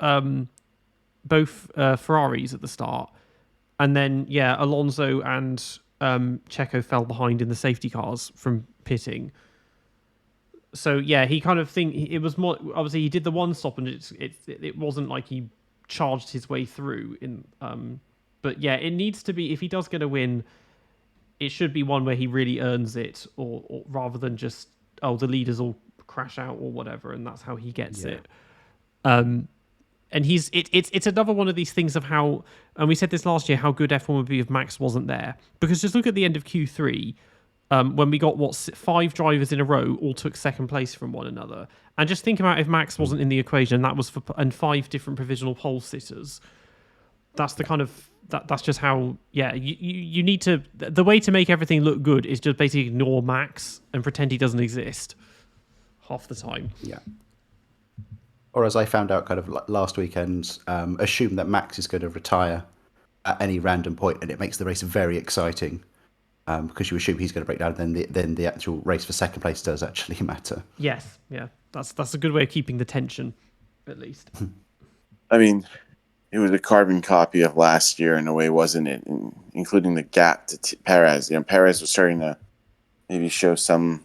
Ferraris at the start, and then Alonso and Checo fell behind in the safety cars from pitting. So he kind of it was more, obviously he did the one stop and it wasn't like he charged his way through in but it needs to be, if he does get a win, it should be one where he really earns it, or rather than just the leaders all crash out or whatever and that's how he gets it. And it's another one of these things of how, and we said this last year, how good F1 would be if Max wasn't there. Because just look at the end of Q3, when we got 5 drivers in a row all took second place from one another, and just think about if Max wasn't in the equation, that was and 5 different provisional pole sitters. That's the kind of that's just how you need to, the way to make everything look good is just basically ignore Max and pretend he doesn't exist half the time. Yeah. Or as I found out kind of last weekend, assume that Max is going to retire at any random point, and it makes the race very exciting because you assume he's going to break down, and then the actual race for second place does actually matter. Yes, yeah, that's a good way of keeping the tension, at least. I mean, it was a carbon copy of last year in a way, wasn't it? Including the gap to Perez. Perez was starting to maybe show some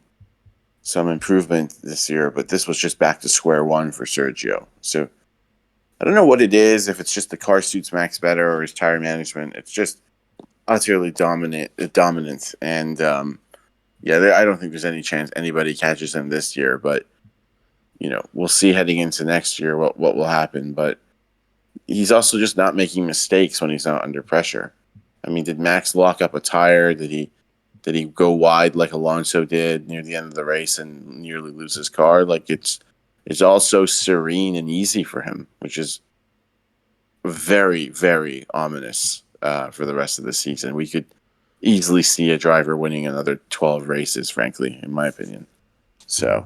improvement this year, but this was just back to square one for Sergio. So I don't know what it is, if it's just the car suits Max better or his tire management. It's just utterly dominant. And I don't think there's any chance anybody catches him this year, but we'll see heading into next year what will happen. But he's also just not making mistakes when he's not under pressure. I mean, did Max lock up a tire? Did he go wide like Alonso did near the end of the race and nearly lose his car? Like it's all so serene and easy for him, which is very, very ominous for the rest of the season. We could easily see a driver winning another 12 races, frankly, in my opinion. So,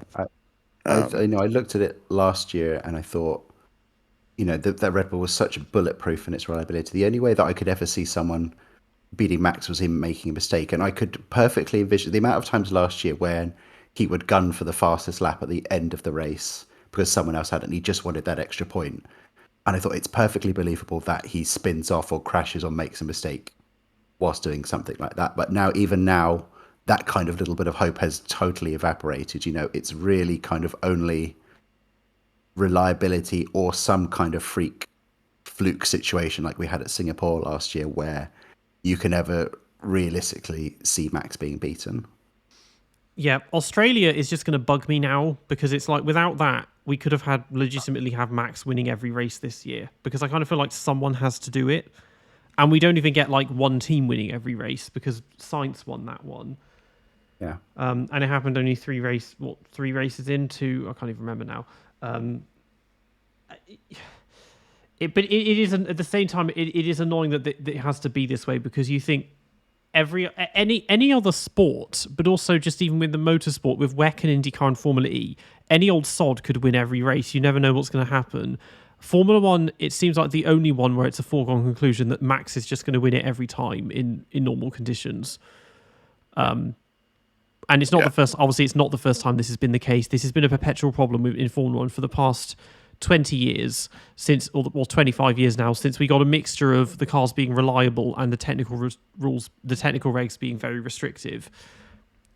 I looked at it last year and I thought, that Red Bull was such bulletproof in its reliability. The only way that I could ever see someone beating Max was him making a mistake. And I could perfectly envision the amount of times last year when he would gun for the fastest lap at the end of the race because someone else had it and he just wanted that extra point. And I thought it's perfectly believable that he spins off or crashes or makes a mistake whilst doing something like that. But even now, that kind of little bit of hope has totally evaporated. It's really kind of only reliability or some kind of fluke situation like we had at Singapore last year where you can ever realistically see Max being beaten. Yeah, Australia is just going to bug me now because it's like without that, we could have legitimately have Max winning every race this year because I kind of feel like someone has to do it. And we don't even get like one team winning every race because Sainz won that one. Yeah. And it happened only three races into, I can't even remember now. But it is at the same time it is annoying that it has to be this way because you think any other sport, but also just even with the motorsport with WEC and IndyCar and Formula E, any old sod could win every race. You never know what's going to happen. Formula One, it seems like the only one where it's a foregone conclusion that Max is just going to win it every time in normal conditions. And it's not the first. Obviously, it's not the first time this has been the case. This has been a perpetual problem in Formula One for the past 20 years or 25 years now, since we got a mixture of the cars being reliable and the technical rules, the technical regs being very restrictive.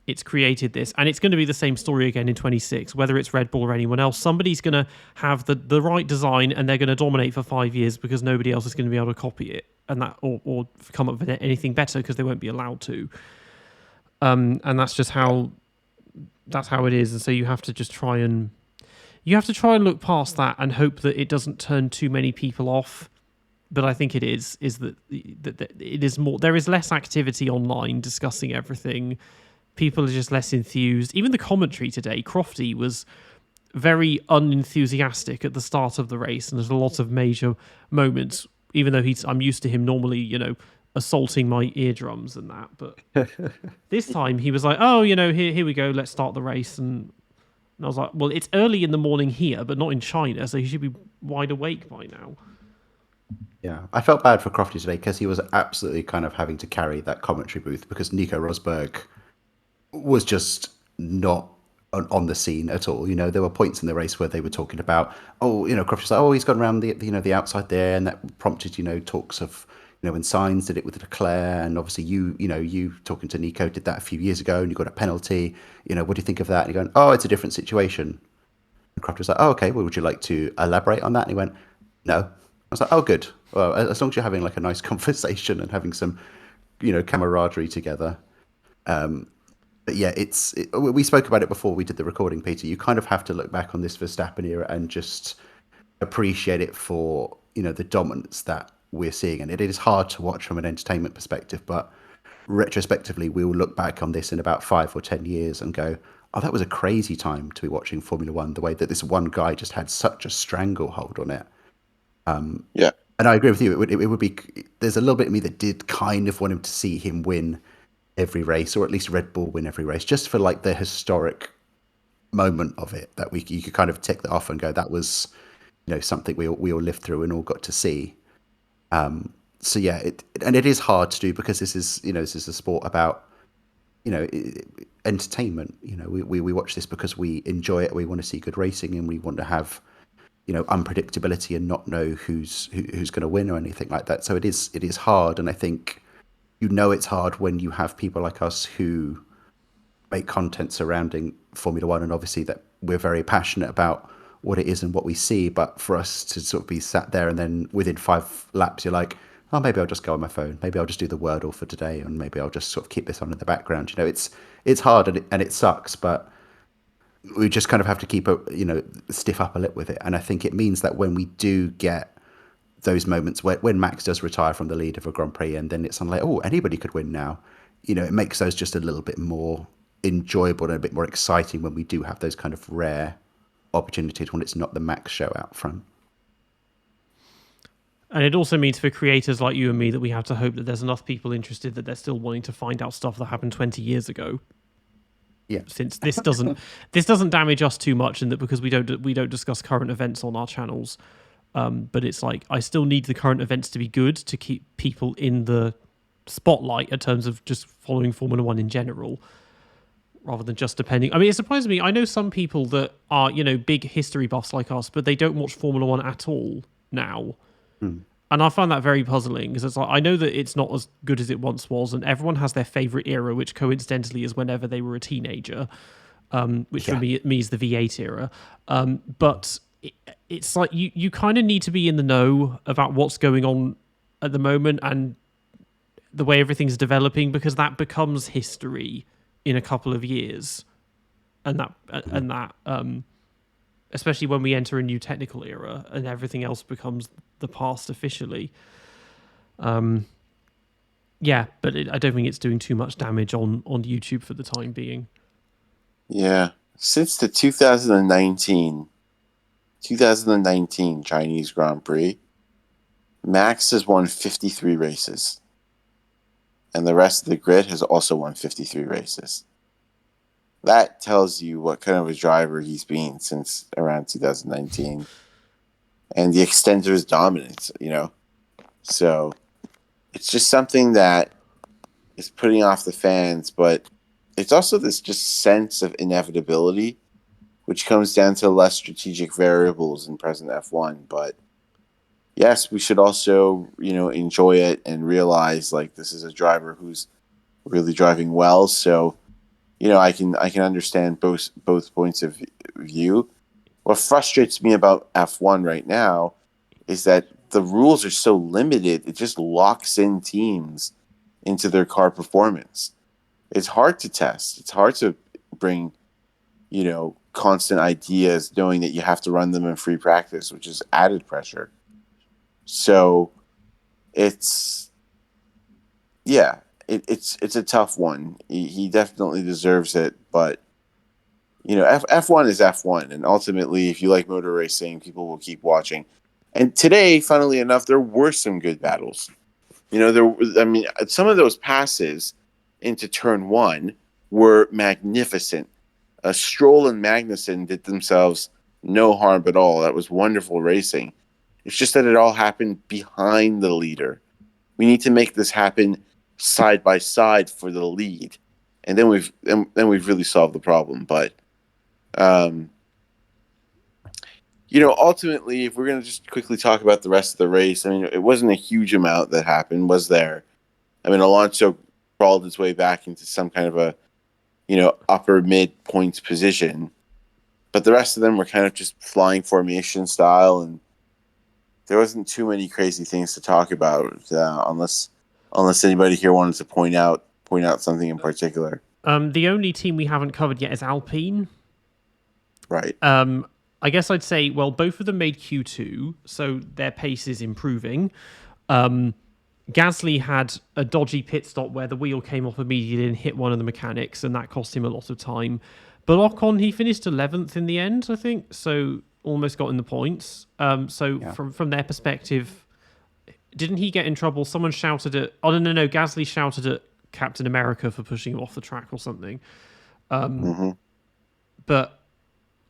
It's created this, and it's going to be the same story again in 26, whether it's Red Bull or anyone else. Somebody's going to have the right design and they're going to dominate for 5 years because nobody else is going to be able to copy it and that or come up with anything better because they won't be allowed to. And that's just how it is. And so you have to just try and look past that and hope that it doesn't turn too many people off. But I think it is that it is more. There is less activity online discussing everything. People are just less enthused. Even the commentary today, Crofty was very unenthusiastic at the start of the race, and there's a lot of major moments. Even though I'm used to him normally, assaulting my eardrums and that, but this time he was like, "Oh, here we go. Let's start the race." And I was like, "Well, it's early in the morning here, but not in China, so he should be wide awake by now." Yeah, I felt bad for Crofty today because he was absolutely kind of having to carry that commentary booth because Nico Rosberg was just not on the scene at all. There were points in the race where they were talking about, Crofty's like, he's gone around the outside there, and that prompted, talks of, when Sainz did it with Leclerc, and obviously you talking to Nico did that a few years ago, and you got a penalty. What do you think of that? And you're going, it's a different situation. And Crofty was like, okay, well, would you like to elaborate on that? And he went, no. I was like, oh, good. Well, as long as you're having like a nice conversation and having some, camaraderie together. But yeah, we spoke about it before we did the recording, Peter. You kind of have to look back on this Verstappen era and just appreciate it for, the dominance that we're seeing. And it is hard to watch from an entertainment perspective, but retrospectively, we will look back on this in about 5 or 10 years and go, oh, that was a crazy time to be watching Formula One, the way that this one guy just had such a stranglehold on it. Yeah. And I agree with you. It would be, there's a little bit of me that did kind of want him to see him win every race, or at least Red Bull win every race, just for like the historic moment of it, that you could kind of tick that off and go, that was, something we all lived through and all got to see. So yeah, it is hard to do because this is a sport about, entertainment. We watch this because we enjoy it. We want to see good racing, and we want to have, unpredictability and not know who's going to win or anything like that. So it is hard, and I think it's hard when you have people like us who make content surrounding Formula One, and obviously that we're very passionate about what it is and what we see. But for us to sort of be sat there and then within 5 laps you're like, oh, maybe I'll just go on my phone, maybe I'll just do the Wordle for today, and maybe I'll just sort of keep this on in the background. It's hard and it sucks, but we just kind of have to keep stiff upper lip with it. And I think it means that when we do get those moments when Max does retire from the lead of a Grand Prix, and then it's suddenly like, oh, anybody could win now. It makes those just a little bit more enjoyable and a bit more exciting when we do have those kind of rare opportunities when it's not the Max show out front. And it also means for creators like you and me that we have to hope that there's enough people interested that they're still wanting to find out stuff that happened 20 years ago. Yeah. Since this doesn't damage us too much, and that because we don't discuss current events on our channels, but it's like I still need the current events to be good to keep people in the spotlight in terms of just following Formula One in general, rather than just depending. I mean, it surprises me. I know some people that are big history buffs like us, but they don't watch Formula One at all now. And I find that very puzzling because it's like I know that it's not as good as it once was, and everyone has their favorite era, which coincidentally is whenever they were a teenager, which for me is the V8 era. But it's like you kind of need to be in the know about what's going on at the moment and the way everything's developing, because that becomes history in a couple of years, and that especially when we enter a new technical era and everything else becomes the past officially. But I don't think it's doing too much damage on YouTube for the time being. Yeah. Since the 2019 Chinese Grand Prix, Max has won 53 races. And the rest of the grid has also won 53 races. That tells you what kind of a driver he's been since around 2019. And the extent of his dominance, So it's just something that is putting off the fans, but it's also this just sense of inevitability, which comes down to less strategic variables in present F1. But yes, we should also, enjoy it and realize like this is a driver who's really driving well. So, I can understand both points of view. What frustrates me about F1 right now is that the rules are so limited. It just locks in teams into their car performance. It's hard to test. It's hard to bring, constant ideas knowing that you have to run them in free practice, which is added pressure. So it's a tough one. He definitely deserves it, but F1 is F1, and ultimately, if you like motor racing, people will keep watching. And today, funnily enough, there were some good battles. Some of those passes into turn one were magnificent. Stroll and Magnussen did themselves no harm at all. That was wonderful racing. It's just that it all happened behind the leader. We need to make this happen side by side for the lead, and then we've really solved the problem. But ultimately, if we're going to just quickly talk about the rest of the race, it wasn't a huge amount that happened, was there? Alonso crawled his way back into some kind of a upper mid points position, but the rest of them were kind of just flying formation style, and there wasn't too many crazy things to talk about unless anybody here wanted to point out something in particular. The only team we haven't covered yet is Alpine. Right. I guess I'd say, well, both of them made Q2, so their pace is improving. Gasly had a dodgy pit stop where the wheel came off immediately and hit one of the mechanics, and that cost him a lot of time. But Ocon, he finished 11th in the end, I think, so almost got in the points. From their perspective, didn't he get in trouble? Someone shouted at... Oh, no, Gasly shouted at Captain America for pushing him off the track or something. But...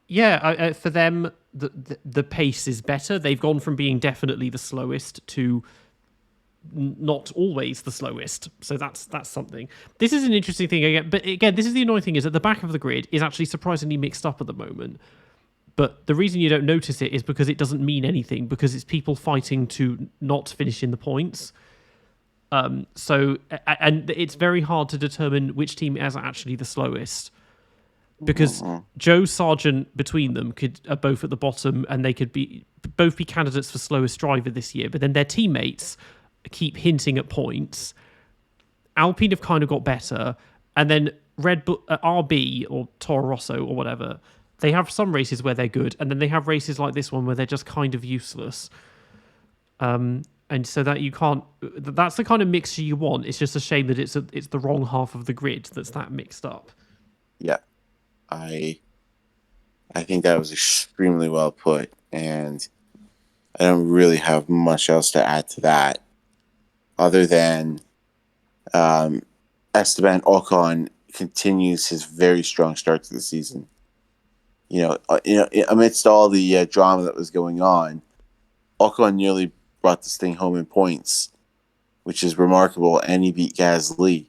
yeah, for them, the pace is better. They've gone from being definitely the slowest to not always the slowest. So that's something. This is an interesting thing again. But again, this is the annoying thing, is at the back of the grid is actually surprisingly mixed up at the moment. But the reason you don't notice it is because it doesn't mean anything, because it's people fighting to not finish in the points. And it's very hard to determine which team is actually the slowest. Because Zhou, Sargent between them are both at the bottom, and they could both be candidates for slowest driver this year. But then their teammates keep hinting at points. Alpine have kind of got better, and then Red Bull, RB or Toro Rosso or whatever, they have some races where they're good, and then they have races like this one where they're just kind of useless. And so that you can't. That's the kind of mixture you want. It's just a shame that it's the wrong half of the grid that's that mixed up. Yeah, I think that was extremely well put, and I don't really have much else to add to that, other than Esteban Ocon continues his very strong start to the season. Amidst all the drama that was going on, Ocon nearly brought this thing home in points, which is remarkable, and he beat Gasly.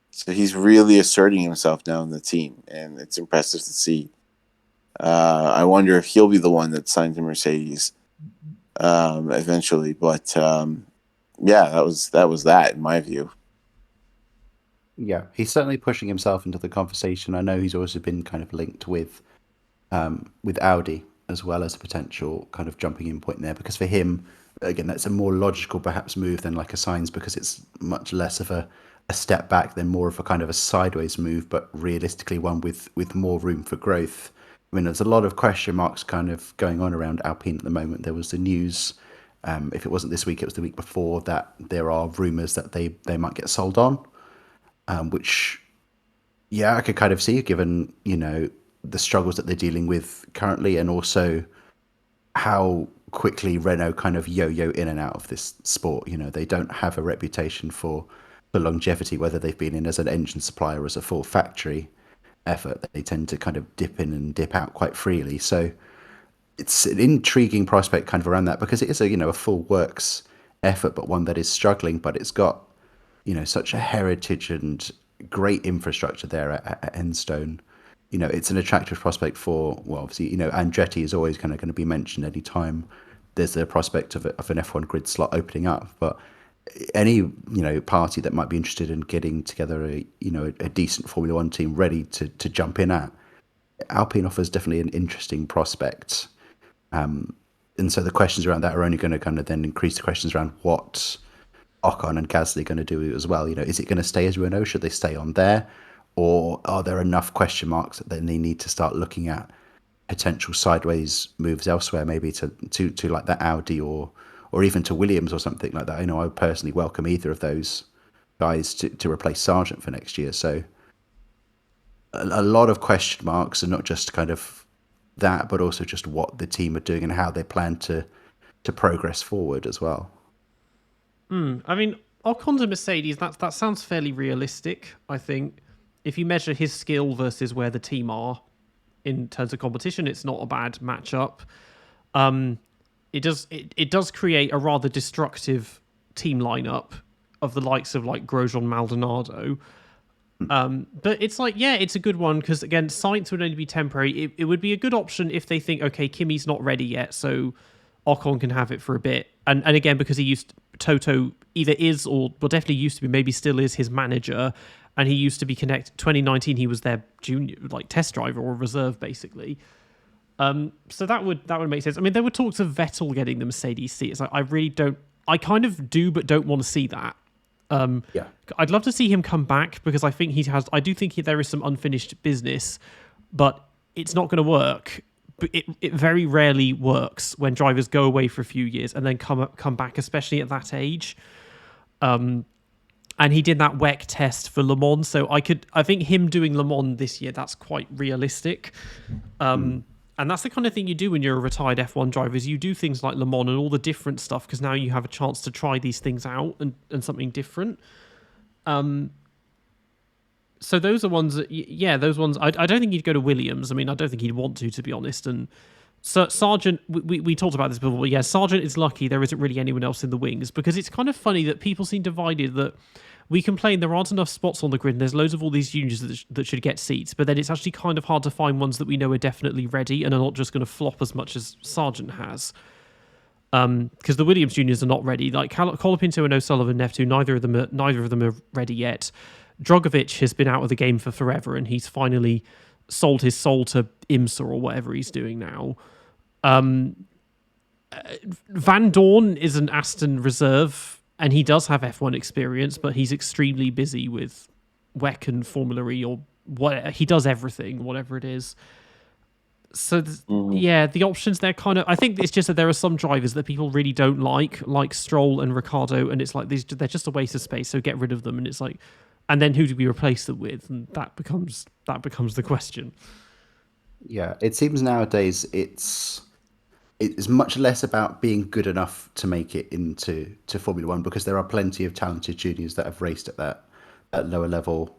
So he's really asserting himself now in the team, and it's impressive to see. I wonder if he'll be the one that signs a Mercedes eventually. But yeah, that was that in my view. Yeah, he's certainly pushing himself into the conversation. I know he's also been kind of linked with Audi as well as a potential kind of jumping in point there, because for him, again, that's a more logical perhaps move than like a Sainz, because it's much less of a step back than more of a kind of a sideways move, but realistically one with more room for growth. I mean, there's a lot of question marks kind of going on around Alpine at the moment. There was the news, if it wasn't this week, it was the week before, that there are rumours that they might get sold on, which, yeah, I could kind of see, given, the struggles that they're dealing with currently, and also how quickly Renault kind of yo-yo in and out of this sport. They don't have a reputation for longevity, whether they've been in as an engine supplier or as a full factory effort. They tend to kind of dip in and dip out quite freely. So it's an intriguing prospect kind of around that, because it is a full works effort, but one that is struggling, but it's got such a heritage and great infrastructure there at Enstone. It's an attractive prospect for, well, obviously, Andretti is always kind of going to be mentioned any time there's a prospect of an F1 grid slot opening up. But any party that might be interested in getting together a decent Formula One team ready to jump in at, Alpine offers definitely an interesting prospect. And so the questions around that are only going to kind of then increase the questions around what Ocon and Gasly are going to do as well. Is it going to stay as Renault? Should they stay on there? Or are there enough question marks that then they need to start looking at potential sideways moves elsewhere, maybe to like that Audi or even to Williams or something like that? I would personally welcome either of those guys to replace Sargent for next year. So a lot of question marks, and not just kind of that, but also just what the team are doing and how they plan to progress forward as well. I mean, Ocon's a Mercedes, that sounds fairly realistic, I think. If you measure his skill versus where the team are in terms of competition, it's not a bad matchup. It does create a rather destructive team lineup of the likes of like Grosjean, Maldonado. But it's like, yeah, it's a good one, because again, Sainz would only be temporary. It would be a good option if they think, okay, Kimi's not ready yet, so Ocon can have it for a bit. And again, because Toto either is, or well, definitely used to be, maybe still is, his manager, and he used to be connected. 2019, he was their junior, like, test driver or reserve, basically. So that would make sense. I mean, there were talks of Vettel getting the Mercedes seat. It's like, I kind of do, but don't want to see that. Yeah, I'd love to see him come back, because I think I do think there is some unfinished business, but it's not going to work. But it very rarely works when drivers go away for a few years and then come back, especially at that age. And he did that WEC test for Le Mans, so I think him doing Le Mans this year, that's quite realistic. And that's the kind of thing you do when you're a retired F1 driver, is you do things like Le Mans and all the different stuff, because now you have a chance to try these things out and something different. So those are ones that, those ones, I don't think he'd go to Williams. I mean, I don't think he'd want to be honest. And so Sargent, we talked about this before, but yeah, Sargent is lucky there isn't really anyone else in the wings, because it's kind of funny that people seem divided, that we complain there aren't enough spots on the grid and there's loads of all these juniors that should get seats, but then it's actually kind of hard to find ones that we know are definitely ready and are not just going to flop as much as Sargent has. Because the Williams juniors are not ready. Like Colapinto and O'Sullivan, F2, neither of them are ready yet. Drogovic has been out of the game for forever, and he's finally sold his soul to IMSA or whatever he's doing now. Van Dorn is an Aston reserve, and he does have F1 experience, but he's extremely busy with WEC and Formula E, or what he does everything, whatever it is. So yeah, the options they're kind of. I think it's just that there are some drivers that people really don't like Stroll and Ricardo, and it's like they're just a waste of space. So get rid of them, and it's like, and then who do we replace them with? And that becomes the question. Yeah, it seems nowadays it's much less about being good enough to make it into Formula One, because there are plenty of talented juniors that have raced at that lower level,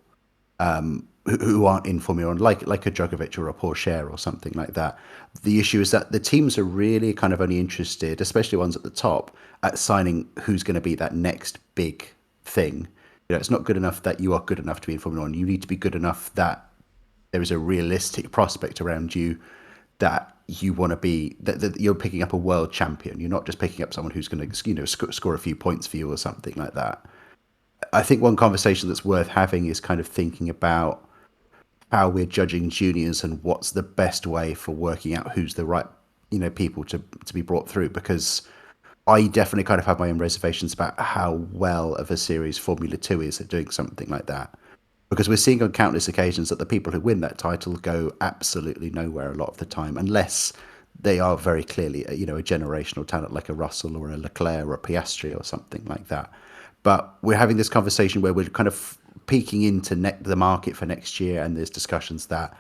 who aren't in Formula One, like a Djokovic or a Porsche or something like that. The issue is that the teams are really kind of only interested, especially ones at the top, at signing who's going to be that next big thing. It's not good enough that you are good enough to be in Formula One. You need to be good enough that there is a realistic prospect around you that you want to be, that you're picking up a world champion. You're not just picking up someone who's going to score a few points for you or something like that. I think one conversation that's worth having is kind of thinking about how we're judging juniors and what's the best way for working out who's the right people to be brought through, because I definitely kind of have my own reservations about how well of a series Formula 2 is at doing something like that. Because we're seeing on countless occasions that the people who win that title go absolutely nowhere a lot of the time, unless they are very clearly a generational talent like a Russell or a Leclerc or a Piastri or something like that. But we're having this conversation where we're kind of peeking into the market for next year, and there's discussions that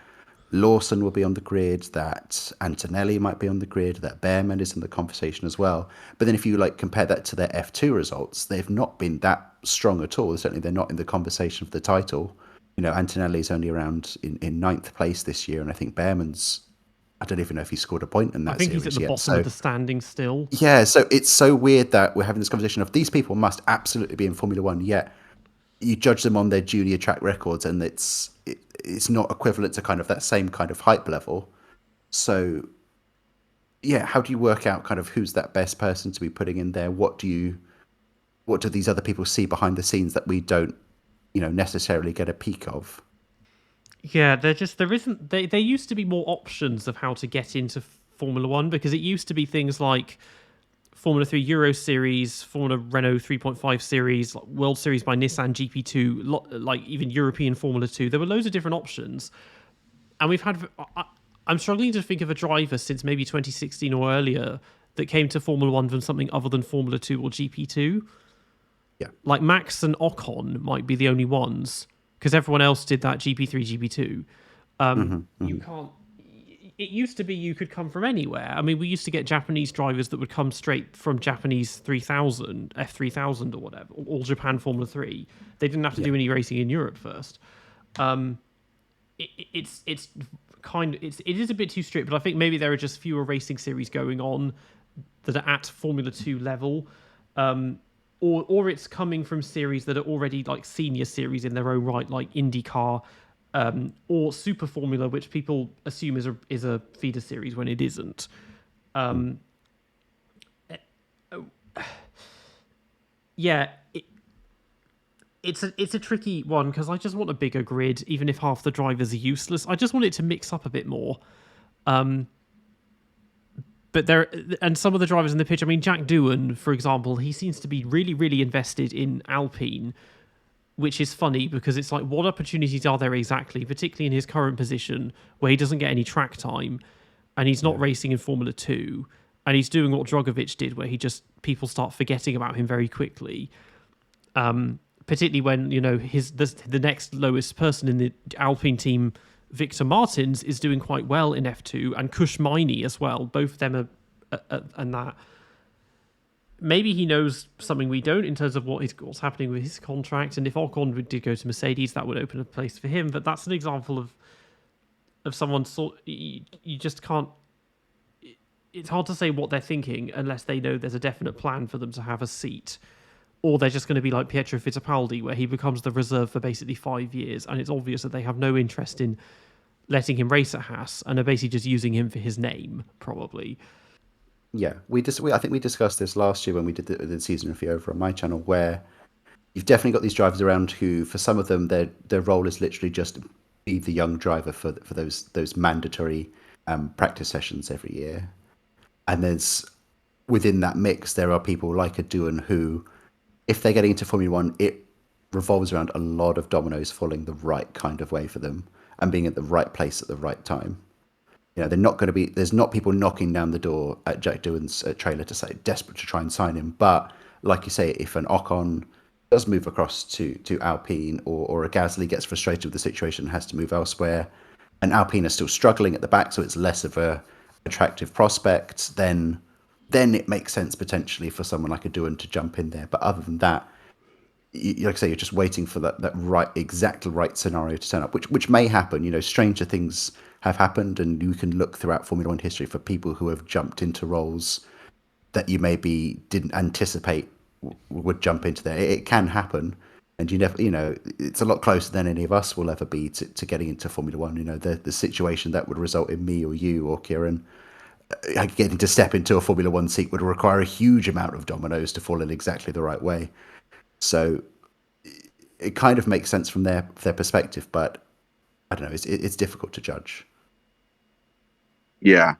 Lawson will be on the grid, that Antonelli might be on the grid, that Behrman is in the conversation as well. But then if you compare that to their F2 results, they've not been that strong at all. Certainly they're not in the conversation for the title. Antonelli's only around in ninth place this year, and I think Behrman's, I don't even know if he scored a point in that series yet. I think he's at the bottom of the standing still. Yeah, so it's so weird that we're having this conversation of these people must absolutely be in Formula One, yet you judge them on their junior track records, and it's not equivalent to kind of that same kind of hype level. So yeah, how do you work out kind of who's that best person to be putting in there? What do these other people see behind the scenes that we don't necessarily get a peek of? Yeah, there isn't. There used to be more options of how to get into Formula One, because it used to be things like Formula 3 Euro Series, Formula Renault 3.5 Series, World Series by Nissan GP2, like even European Formula 2. There were loads of different options. And we've had... I'm struggling to think of a driver since maybe 2016 or earlier that came to Formula 1 from something other than Formula 2 or GP2. Yeah. Like Max and Ocon might be the only ones, because everyone else did that GP3, GP2. You can't... It used to be you could come from anywhere. I mean, we used to get Japanese drivers that would come straight from Japanese 3000, F3000 or whatever, All Japan Formula 3. They didn't have to do any racing in Europe first. It is a bit too strict, but I think maybe there are just fewer racing series going on that are at Formula 2 level. Or it's coming from series that are already like senior series in their own right, like IndyCar, or Super Formula, which people assume is a feeder series when it isn't. Yeah, it's a tricky one, because I just want a bigger grid, even if half the drivers are useless. I just want it to mix up a bit more. But some of the drivers in the pitch, I mean, Jack Doohan, for example, he seems to be really, really invested in Alpine, which is funny because it's like, what opportunities are there exactly, particularly in his current position where he doesn't get any track time and he's not racing in Formula 2 and he's doing what Djokovic did, where people start forgetting about him very quickly. Particularly when, the next lowest person in the Alpine team, Victor Martins, is doing quite well in F2, and Kush Maini as well. Both of them are, and that. Maybe he knows something we don't in terms of what's happening with his contract, and if Ocon did go to Mercedes, that would open a place for him. But that's an example of someone you just can't. It's hard to say what they're thinking unless they know there's a definite plan for them to have a seat, or they're just going to be like Pietro Fittipaldi, where he becomes the reserve for basically 5 years, and it's obvious that they have no interest in letting him race at Haas and are basically just using him for his name, probably. Yeah, I think we discussed this last year when we did the season review over on my channel, where you've definitely got these drivers around who, for some of them, their role is literally just be the young driver for those mandatory practice sessions every year. And within that mix, there are people like a Doohan who, if they're getting into Formula One, it revolves around a lot of dominoes falling the right kind of way for them and being at the right place at the right time. they're not going to be. There's not people knocking down the door at Jack Doohan's trailer to say desperate to try and sign him. But like you say, if an Ocon does move across to Alpine, or a Gasly gets frustrated with the situation and has to move elsewhere, and Alpine are still struggling at the back, so it's less of a attractive prospect, then it makes sense potentially for someone like a Doohan to jump in there. But other than that, like I say, you're just waiting for that exactly right scenario to turn up, which may happen. Stranger things have happened, and you can look throughout Formula One history for people who have jumped into roles that you maybe didn't anticipate would jump into there. It can happen, and you never, it's a lot closer than any of us will ever be to getting into Formula One. The situation that would result in me or you or Ciaron getting to step into a Formula One seat would require a huge amount of dominoes to fall in exactly the right way. So it kind of makes sense from their perspective, but I don't know. It's difficult to judge. Yeah,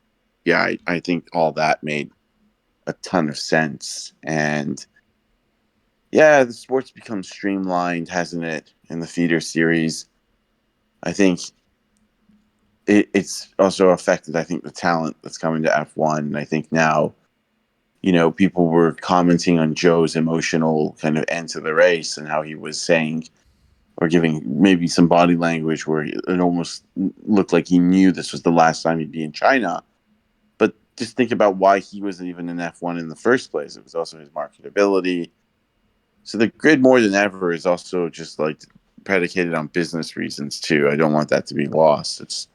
I think all that made a ton of sense, and yeah, the sport's become streamlined, hasn't it? In the feeder series, I think it's also affected. I think the talent that's coming to F1. And I think now, people were commenting on Zhou's emotional kind of end to the race and how he was saying or giving maybe some body language where it almost looked like he knew this was the last time he'd be in China. But just think about why he wasn't even in F1 in the first place. It was also his marketability. So the grid more than ever is also just like predicated on business reasons too. I don't want that to be lost.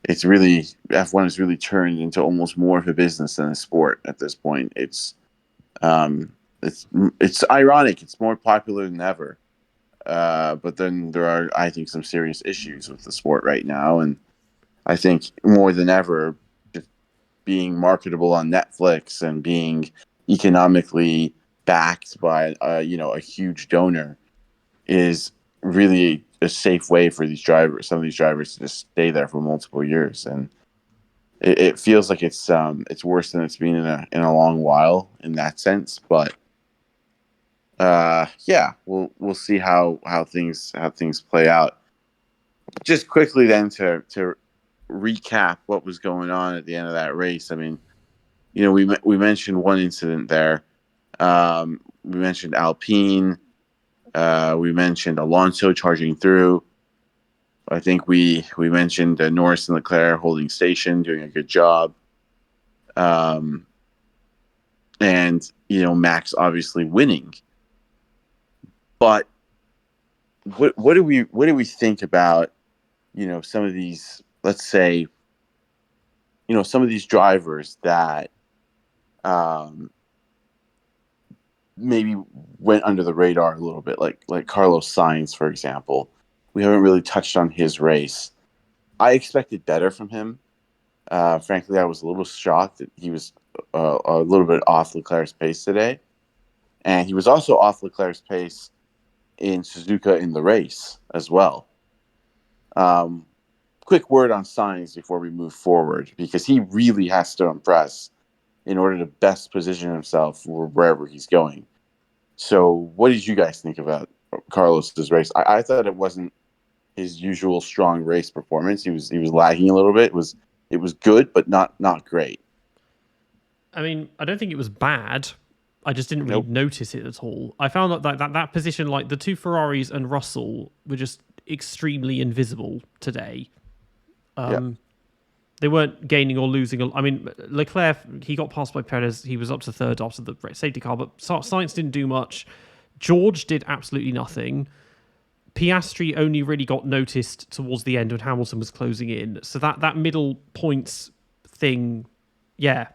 It's really, F1 has really turned into almost more of a business than a sport at this point. It's ironic. It's more popular than ever. But then there are, I think, some serious issues with the sport right now. And I think more than ever, just being marketable on Netflix and being economically backed by, a huge donor is really a safe way for some of these drivers to just stay there for multiple years. And it feels like it's worse than it's been in a long while in that sense. But we'll see how things play out. Just quickly then to recap what was going on at the end of that race. I mean, we mentioned one incident there. We mentioned Alpine. We mentioned Alonso charging through. I think we mentioned Norris and Leclerc holding station, doing a good job. And Max obviously winning. But what do we think about some of these, let's say, some of these drivers that maybe went under the radar a little bit, like Carlos Sainz, for example. We haven't really touched on his race. I expected better from him. Frankly, I was a little shocked that he was a little bit off Leclerc's pace today. And he was also off Leclerc's pace in Suzuka in the race as well. Quick word on Sainz before we move forward, because he really has to impress in order to best position himself for wherever he's going. So what did you guys think about Carlos's race? I thought it wasn't his usual strong race performance. He was lagging a little bit. It was good, but not great. I mean, I don't think it was bad. I just didn't really notice it at all. I found that position, like the two Ferraris and Russell, were just extremely invisible today. They weren't gaining or losing. I mean, Leclerc, he got passed by Perez. He was up to third after the safety car, but Sainz didn't do much. George did absolutely nothing. Piastri only really got noticed towards the end when Hamilton was closing in. So that middle points thing, yeah,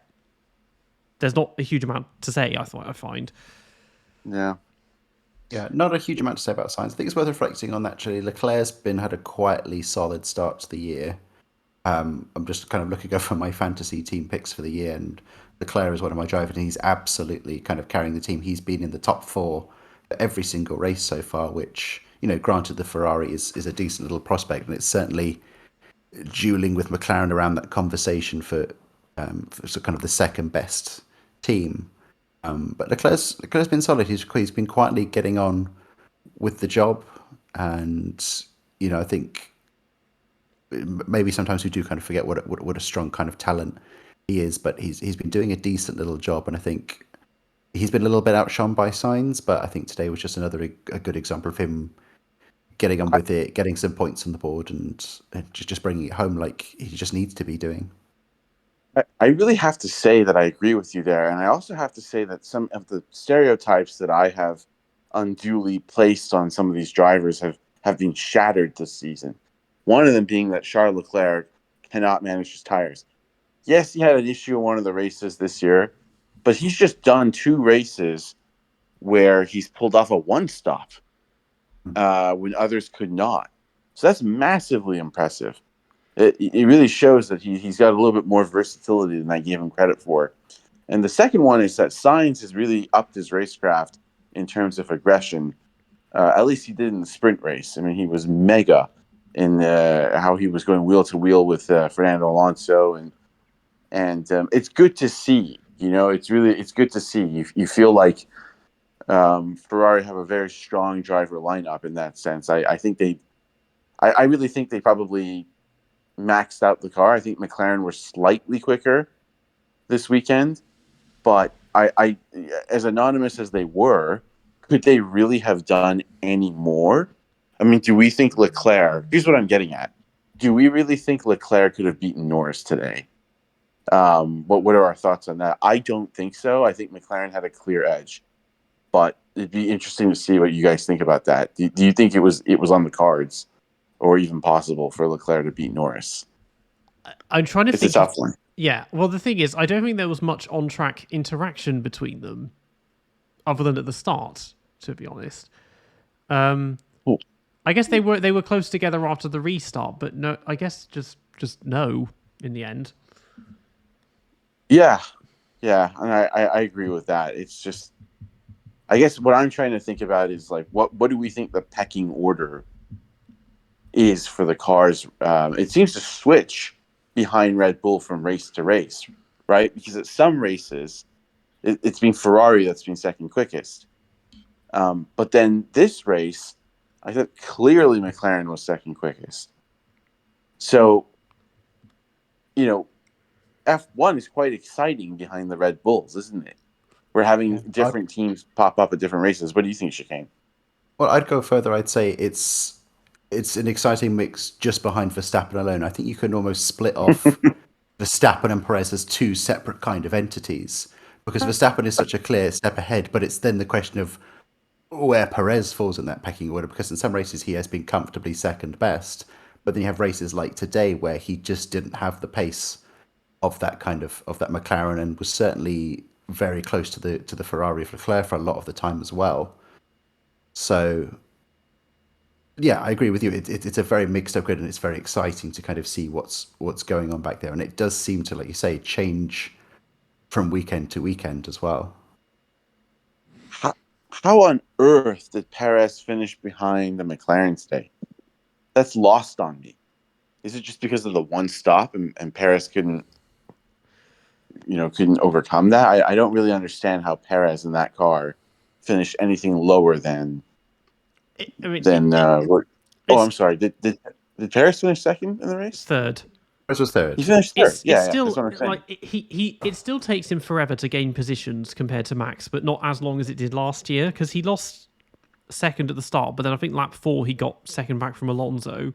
there's not a huge amount to say, I find. Yeah, not a huge amount to say about Sainz. I think it's worth reflecting on, actually. Leclerc's had a quietly solid start to the year. I'm just kind of looking over my fantasy team picks for the year, and Leclerc is one of my drivers, and he's absolutely kind of carrying the team. He's been in the top 4 for every single race so far, which, granted the Ferrari is a decent little prospect, and it's certainly dueling with McLaren around that conversation for kind of the second best team. But Leclerc's been solid. He's been quietly getting on with the job, and I think maybe sometimes we do kind of forget what a strong kind of talent he is, but he's been doing a decent little job, and I think he's been a little bit outshone by Sainz, but I think today was just a good example of him getting on with it, getting some points on the board, and just bringing it home like he just needs to be doing. I really have to say that I agree with you there, and I also have to say that some of the stereotypes that I have unduly placed on some of these drivers have been shattered this season. One of them being that Charles Leclerc cannot manage his tires. Yes, he had an issue in one of the races this year, but he's just done 2 races where he's pulled off a one-stop when others could not. So that's massively impressive. It really shows that he's got a little bit more versatility than I gave him credit for. And the second one is that Sainz has really upped his racecraft in terms of aggression. At least he did in the sprint race. I mean, he was mega in how he was going wheel to wheel with Fernando Alonso, and it's good to see. It's good to see. You feel like Ferrari have a very strong driver lineup in that sense. I really think they probably maxed out the car. I think McLaren were slightly quicker this weekend, but I as anonymous as they were, could they really have done any more? I mean, do we think Leclerc? Here's what I'm getting at. Do we really think Leclerc could have beaten Norris today? What are our thoughts on that? I don't think so. I think McLaren had a clear edge, but it'd be interesting to see what you guys think about that. Do you think it was on the cards, or even possible for Leclerc to beat Norris? I'm trying to It's think. a tough one. Yeah, well, the thing is, I don't think there was much on-track interaction between them, other than at the start, to be honest. I guess they were close together after the restart, but no, I guess just no in the end. Yeah, and I agree with that. It's just, I guess what I'm trying to think about is like, what do we think the pecking order is for the cars? It seems to switch behind Red Bull from race to race, right? Because at some races, it's been Ferrari that's been second quickest. But then this race, I thought clearly McLaren was second quickest. So, F1 is quite exciting behind the Red Bulls, isn't it? We're having different teams pop up at different races. What do you think, Chicane? Well, I'd go further. I'd say it's an exciting mix just behind Verstappen alone. I think you can almost split off Verstappen and Perez as 2 separate kind of entities, because Verstappen is such a clear step ahead, but it's then the question of where Perez falls in that pecking order, because in some races he has been comfortably second best, but then you have races like today where he just didn't have the pace of that McLaren, and was certainly very close to the Ferrari of Leclerc for a lot of the time as well. So yeah, I agree with you. It's a very mixed up grid, and it's very exciting to kind of see what's going on back there. And it does seem to, like you say, change from weekend to weekend as well. How on earth did Perez finish behind the McLaren today? That's lost on me. Is it just because of the one stop and Perez couldn't overcome that? I don't really understand how Perez in that car finished anything lower than. I'm sorry. Did Perez finish second in the race? Third. Perez was third. He finished third. It's still that's what I'm saying. like it still takes him forever to gain positions compared to Max, but not as long as it did last year, because he lost second at the start, but then I think lap 4 he got second back from Alonso.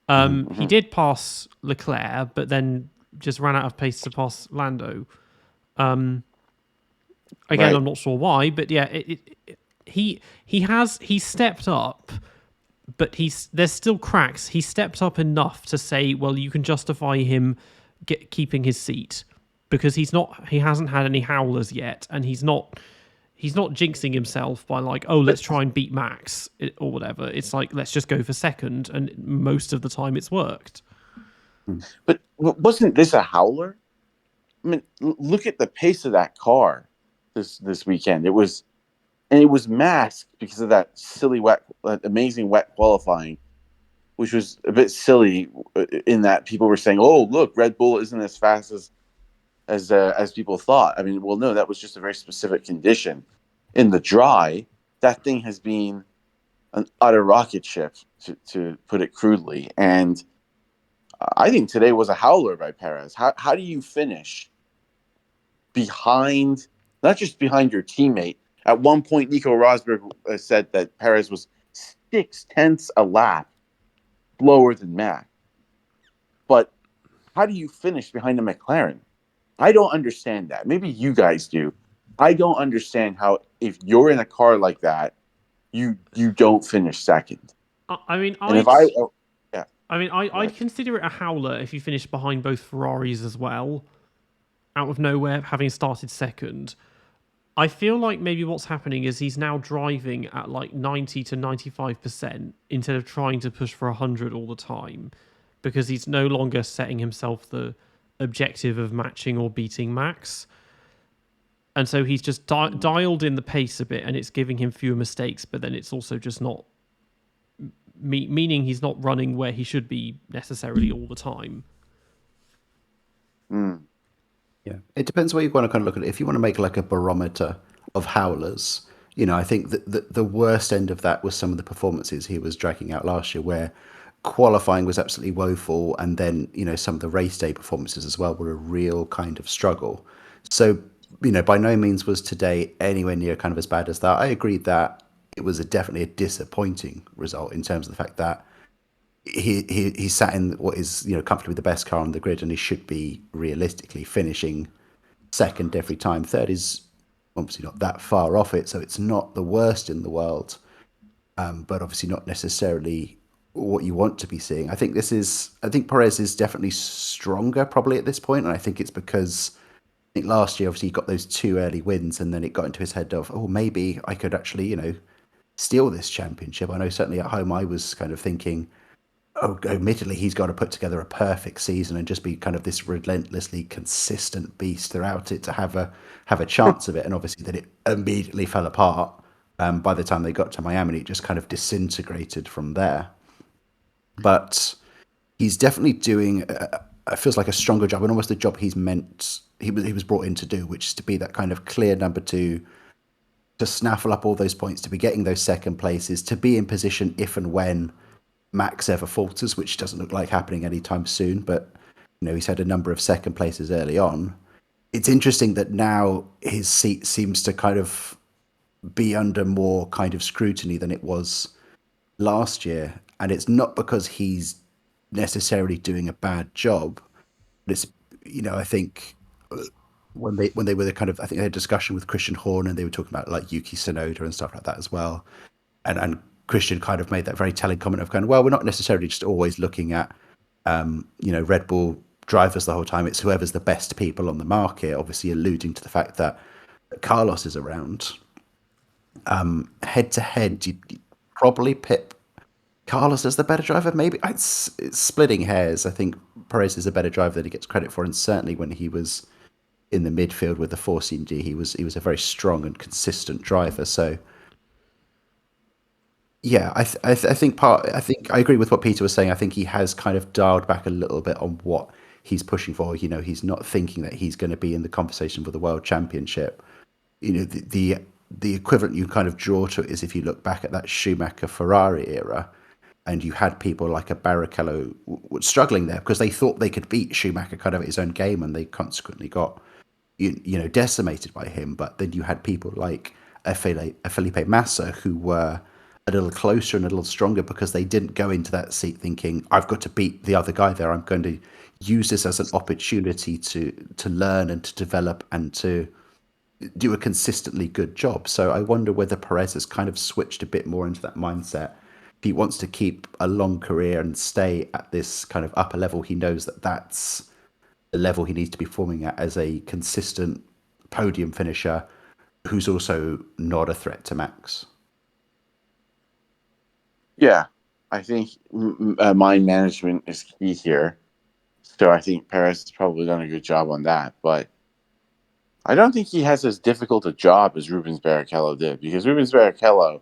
He did pass Leclerc, but then just ran out of pace to pass Lando. Again, right. I'm not sure why, but yeah, he stepped up, but there's still cracks. He stepped up enough to say, well, you can justify him keeping his seat, because he hasn't had any howlers yet, and he's not jinxing himself by like, oh, let's try and beat Max or whatever. It's like, let's just go for second, and most of the time it's worked. But wasn't this a howler? I mean, look at the pace of that car this weekend. It was masked because of that silly amazing wet qualifying, which was a bit silly in that people were saying, "Oh, look, Red Bull isn't as fast as people thought." I mean, well, no, that was just a very specific condition. In the dry, that thing has been an utter rocket ship, to put it crudely. And I think today was a howler by Perez. How do you finish behind, not just behind your teammate? At one point, Nico Rosberg said that Perez was 0.6 a lap slower than Max. But how do you finish behind a McLaren? I don't understand that. Maybe you guys do. I don't understand how, if you're in a car like that, you don't finish second. I mean, And if yeah, I'd consider it a howler if you finished behind both Ferraris as well, out of nowhere, having started second. I feel like maybe what's happening is he's now driving at like 90 to 95% instead of trying to push for 100 all the time, because he's no longer setting himself the objective of matching or beating Max. And so he's just dialed in the pace a bit, and it's giving him fewer mistakes, but then it's also just not meaning he's not running where he should be necessarily all the time. Yeah, it depends where you want to kind of look at it. If you want to make like a barometer of howlers, I think that the worst end of that was some of the performances he was dragging out last year, where qualifying was absolutely woeful, and then some of the race day performances as well were a real kind of struggle. So by no means was today anywhere near kind of as bad as that. I agree that it was definitely a disappointing result in terms of the fact that he sat in what is comfortably the best car on the grid, and he should be realistically finishing second every time. Third is obviously not that far off it, so it's not the worst in the world, but obviously not necessarily what you want to be seeing. I think Perez is definitely stronger probably at this point, and I think it's because I think last year obviously he got those 2 early wins, and then it got into his head of, oh, maybe I could actually steal this championship. I know certainly at home I was kind of thinking, admittedly, he's got to put together a perfect season and just be kind of this relentlessly consistent beast throughout it to have a chance of it. And obviously, then it immediately fell apart by the time they got to Miami. It just kind of disintegrated from there. But he's definitely doing, it feels like a stronger job, and almost the job he was brought in to do, which is to be that kind of clear number 2, to snaffle up all those points, to be getting those second places, to be in position if and when Max ever falters, which doesn't look like happening anytime soon, but he's had a number of second places early on. It's interesting that now his seat seems to kind of be under more kind of scrutiny than it was last year, and it's not because he's necessarily doing a bad job, but it's I think when they were kind of, I think they had a discussion with Christian Horner, and they were talking about like Yuki Tsunoda and stuff like that as well, and Christian kind of made that very telling comment of going, well, we're not necessarily just always looking at, Red Bull drivers the whole time. It's whoever's the best people on the market, obviously alluding to the fact that Carlos is around. Head to head, you'd probably pip Carlos as the better driver. Maybe it's splitting hairs. I think Perez is a better driver than he gets credit for. And certainly when he was in the midfield with the Force Indy, he was a very strong and consistent driver. So, yeah, I think I agree with what Peter was saying. I think he has kind of dialed back a little bit on what he's pushing for. He's not thinking that he's going to be in the conversation for the World Championship. The equivalent you kind of draw to it is if you look back at that Schumacher Ferrari era, and you had people like a Barrichello struggling there because they thought they could beat Schumacher kind of at his own game, and they consequently got decimated by him. But then you had people like a Felipe Massa who were a little closer and a little stronger because they didn't go into that seat thinking, I've got to beat the other guy there. I'm going to use this as an opportunity to learn and to develop and to do a consistently good job. So I wonder whether Perez has kind of switched a bit more into that mindset. If he wants to keep a long career and stay at this kind of upper level, he knows that that's the level he needs to be performing at as a consistent podium finisher who's also not a threat to Max. Yeah, I think mind management is key here. So I think Perez has probably done a good job on that. But I don't think he has as difficult a job as Rubens Barrichello did, because Rubens Barrichello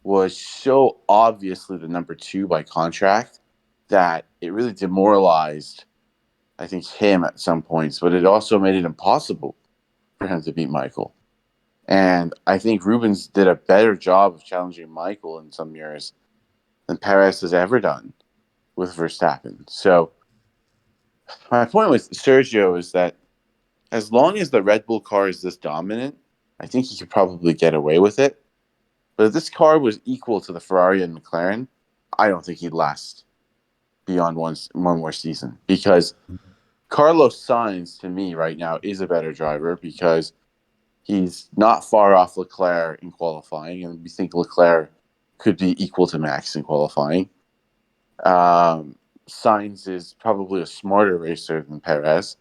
was so obviously the number 2 by contract that it really demoralized, I think, him at some points. But it also made it impossible for him to beat Michael. And I think Rubens did a better job of challenging Michael in some years than Perez has ever done, with Verstappen. So my point with Sergio is that as long as the Red Bull car is this dominant, I think he could probably get away with it. But if this car was equal to the Ferrari and McLaren, I don't think he'd last beyond one more season, because Carlos Sainz, to me right now, is a better driver because he's not far off Leclerc in qualifying, and we think Leclerc could be equal to Max in qualifying. Sainz is probably a smarter racer than Perez.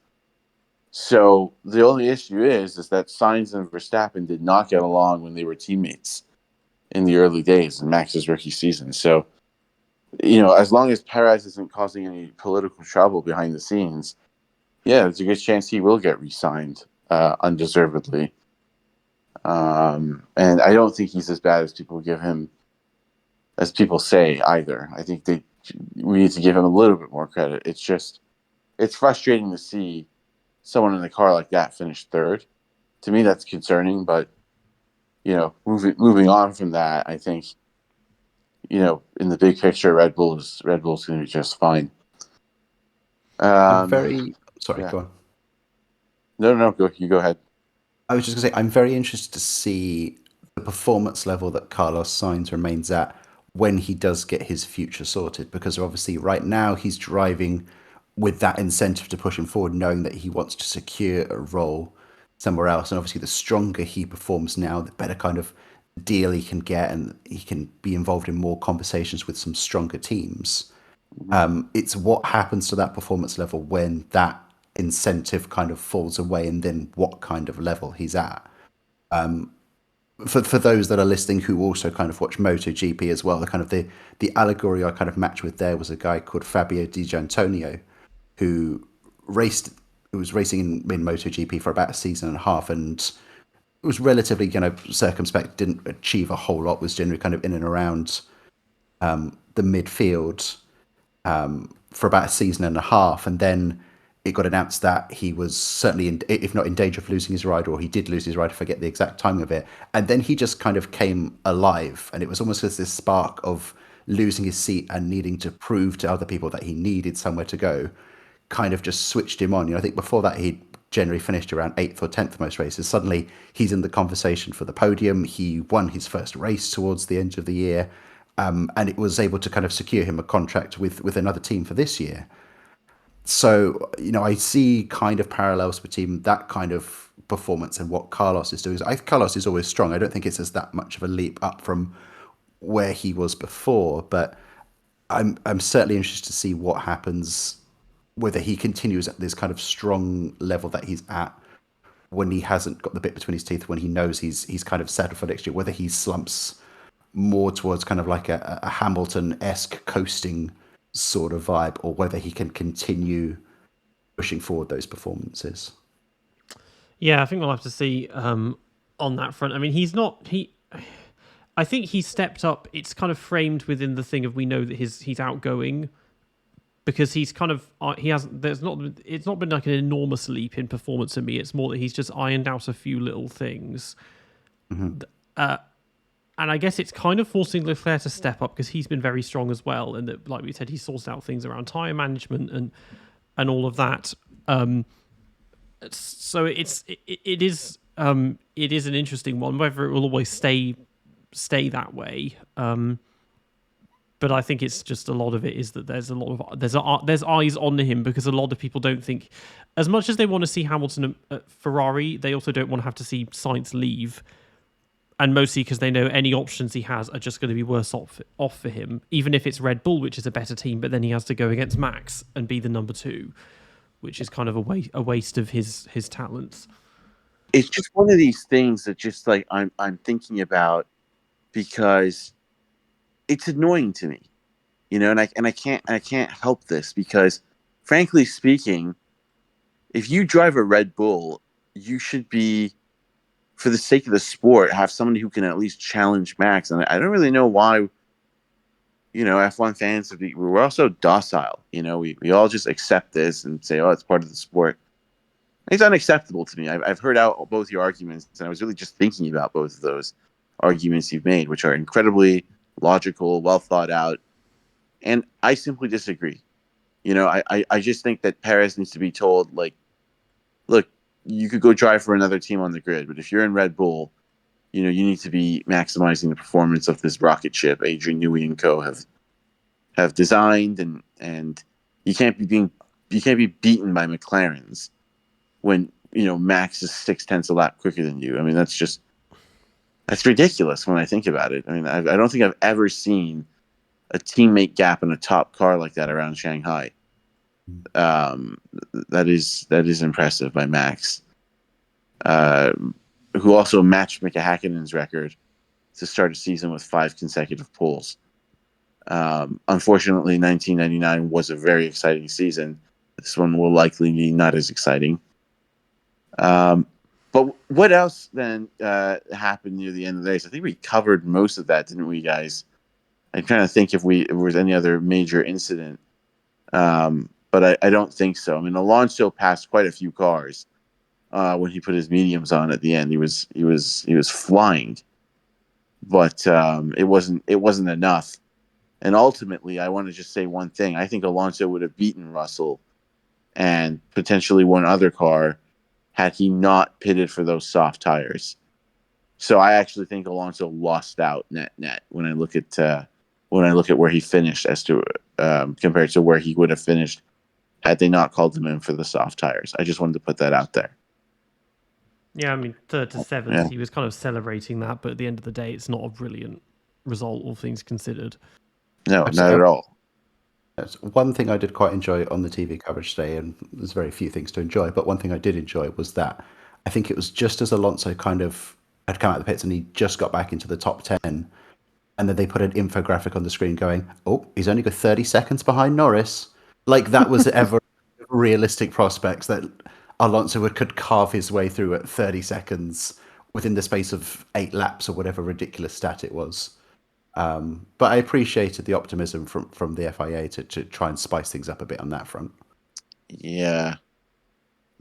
So the only issue is that Sainz and Verstappen did not get along when they were teammates in the early days in Max's rookie season. So, as long as Perez isn't causing any political trouble behind the scenes, yeah, there's a good chance he will get re-signed undeservedly. And I don't think he's as bad as people give him, as people say either. I think we need to give him a little bit more credit. It's frustrating to see someone in a car like that finish third. To me, that's concerning. But moving on from that, I think in the big picture, Red Bull's going to be just fine. I'm very sorry. Yeah. Go on. No, go ahead. I was just going to say, I'm very interested to see the performance level that Carlos Sainz remains at when he does get his future sorted, because obviously right now he's driving with that incentive to push him forward, knowing that he wants to secure a role somewhere else. And obviously the stronger he performs now, the better kind of deal he can get, and he can be involved in more conversations with some stronger teams. It's what happens to that performance level when that incentive kind of falls away, and then what kind of level he's at. For those that are listening who also kind of watch MotoGP as well, the allegory I kind of matched with there was a guy called Fabio Di Giannantonio, who was racing in MotoGP for about a season and a half, and was relatively circumspect, didn't achieve a whole lot, was generally kind of in and around the midfield for about a season and a half, and then it got announced that he was certainly, if not in danger of losing his ride, or he did lose his ride, I forget the exact timing of it, and then he just kind of came alive, and it was almost as this spark of losing his seat and needing to prove to other people that he needed somewhere to go, kind of just switched him on. I think before that he'd generally finished around 8th or 10th most races. Suddenly he's in the conversation for the podium. He won his first race towards the end of the year, and it was able to kind of secure him a contract with another team for this year. So, I see kind of parallels between that kind of performance and what Carlos is doing. Carlos is always strong. I don't think it's as that much of a leap up from where he was before, but I'm certainly interested to see what happens, whether he continues at this kind of strong level that he's at when he hasn't got the bit between his teeth, when he knows he's kind of settled for next year, whether he slumps more towards kind of like a Hamilton-esque coasting sort of vibe, or whether he can continue pushing forward those performances. Yeah, I think we'll have to see on that front. I mean, I think he's stepped up. It's kind of framed within the thing of, we know that he's outgoing, because he's kind of it's not been like an enormous leap in performance to me. It's more that he's just ironed out a few little things. Mm-hmm. And I guess it's kind of forcing Leclerc to step up, because he's been very strong as well. And that, like we said, he sorted out things around tyre management and all of that. So it is an interesting one, whether it will always stay that way. But I think it's just, a lot of it is that there's eyes on him, because a lot of people don't think, as much as they want to see Hamilton at Ferrari, they also don't want to have to see Sainz leave. And mostly because they know any options he has are just going to be worse off for him, even if it's Red Bull, which is a better team, but then he has to go against Max and be the number 2, which is kind of a waste of his talents. It's just one of these things that just like I'm thinking about, because it's annoying to me, and I can't help this, because frankly speaking, if you drive a Red Bull, you should be, for the sake of the sport, have somebody who can at least challenge Max. And I don't really know why, F1 fans, we're also docile. We all just accept this and say, oh, it's part of the sport. It's unacceptable to me. I've heard out both your arguments, and I was really just thinking about both of those arguments you've made, which are incredibly logical, well thought out. And I simply disagree. I just think that Perez needs to be told, like, look, you could go drive for another team on the grid, but if you're in Red Bull, you need to be maximizing the performance of this rocket ship Adrian Newey and co. have designed, and you can't be beaten by McLarens when Max is 0.6 a lap quicker than you. I mean, that's ridiculous when I think about it. I mean, I don't think I've ever seen a teammate gap in a top car like that around Shanghai. That is impressive by Max, who also matched Mika Häkkinen's record to start a season with 5 consecutive poles. Unfortunately, 1999 was a very exciting season. This one will likely be not as exciting. But what else then happened near the end of the race? I think we covered most of that, didn't we, guys? I'm trying to think if there was any other major incident. But I don't think so. I mean, Alonso passed quite a few cars when he put his mediums on at the end. He was flying, but it wasn't enough. And ultimately, I want to just say one thing. I think Alonso would have beaten Russell and potentially one other car had he not pitted for those soft tires. So I actually think Alonso lost out net when I look at where he finished as to compared to where he would have finished had they not called him in for the soft tires. I just wanted to put that out there. Yeah, I mean, 3rd to 7th, Yeah. he was kind of celebrating that, but at the end of the day, it's not a brilliant result, all things considered. No, not at all. That's one thing I did quite enjoy on the TV coverage today, and there's very few things to enjoy, but one thing I did enjoy was that I think it was just as Alonso kind of had come out of the pits and he just got back into the top 10, and then they put an infographic on the screen going, oh, he's only got 30 seconds behind Norris. Like that was ever realistic prospects that Alonso could carve his way through at 30 seconds within the space of 8 laps or whatever ridiculous stat it was. But I appreciated the optimism from the FIA to try and spice things up a bit on that front. Yeah,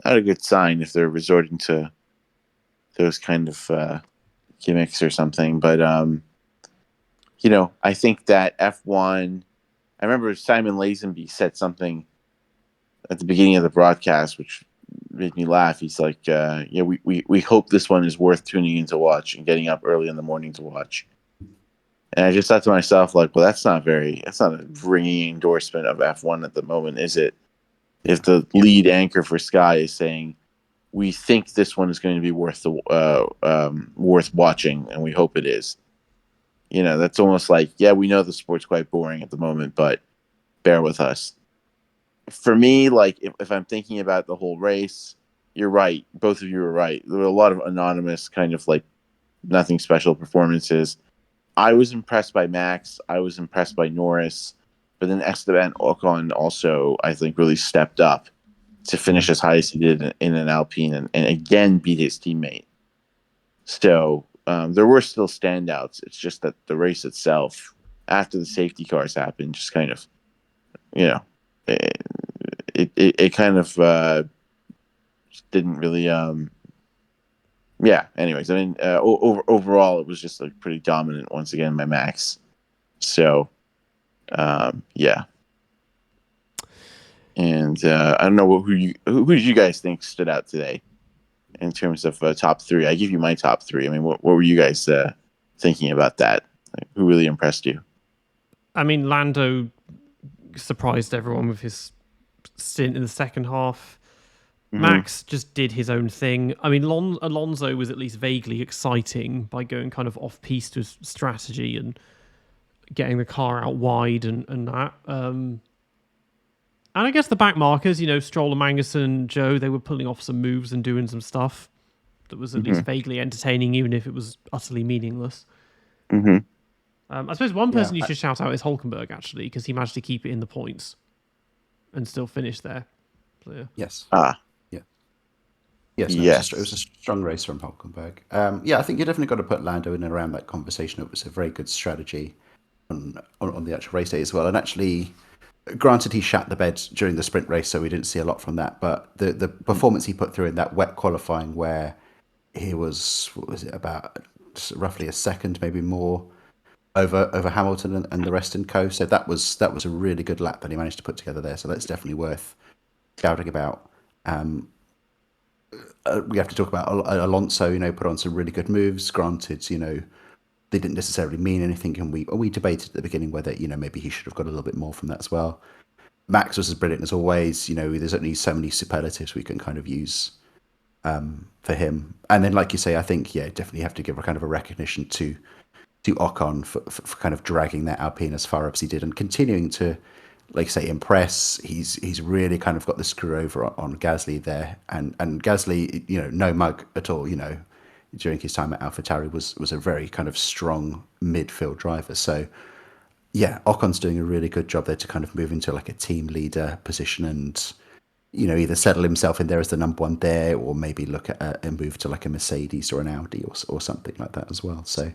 not a good sign if they're resorting to those kind of gimmicks or something. But I think that F1. I remember Simon Lazenby said something at the beginning of the broadcast, which made me laugh. He's like, we hope this one is worth tuning in to watch and getting up early in the morning to watch. And I just thought to myself, like, well, that's not a ringing endorsement of F1 at the moment, is it? If the lead anchor for Sky is saying, we think this one is going to be worth watching, and we hope it is. That's almost like, yeah, we know the sport's quite boring at the moment, but bear with us. For me, like, if I'm thinking about the whole race, you're right. Both of you are right. There were a lot of anonymous kind of like nothing special performances. I was impressed by Max. I was impressed by Norris. But then Esteban Ocon also, I think, really stepped up to finish as high as he did in an Alpine and again beat his teammate. So there were still standouts. It's just that the race itself, after the safety cars happened, just kind of, it kind of didn't really. Anyways, I mean, overall, it was just like pretty dominant once again by Max. So, yeah. And I don't know who did you guys think stood out today in terms of top 3? I give you my top 3. I mean, what were you guys thinking about that? Like, who really impressed you? I mean, Lando surprised everyone with his stint in the second half. Mm-hmm. Max just did his own thing. I mean, Alonso was at least vaguely exciting by going kind of off-piste to his strategy and getting the car out wide and that. And I guess the back markers, Stroll and Magnussen and Zhou, they were pulling off some moves and doing some stuff that was at least vaguely entertaining, even if it was utterly meaningless. Mm-hmm. I suppose one person you should shout out is Hülkenberg, actually, because he managed to keep it in the points and still finish there. So, yeah. Yes. Yes. It was a strong race from Hülkenberg. I think you definitely got to put Lando in and around that conversation. It was a very good strategy on the actual race day as well. And actually, granted, he shat the bed during the sprint race, so we didn't see a lot from that. But the performance he put through in that wet qualifying, where he was, about roughly a second, maybe more, over Hamilton and the rest in co. So that was a really good lap that he managed to put together there. So that's definitely worth shouting about. We have to talk about Alonso. Put on some really good moves. Granted, they didn't necessarily mean anything, and we debated at the beginning whether maybe he should have got a little bit more from that as well. Max was as brilliant as always. There's only so many superlatives we can kind of use for him. And then, like you say, I think definitely have to give a kind of a recognition to Ocon for kind of dragging that Alpine as far up as he did and continuing to, like I say, impress. He's really kind of got the screw over on Gasly there, and Gasly, no mug at all. During his time at AlphaTauri was a very kind of strong midfield driver. So yeah, Ocon's doing a really good job there to kind of move into like a team leader position and either settle himself in there as the number one there, or maybe look at a move to like a Mercedes or an Audi or something like that as well. So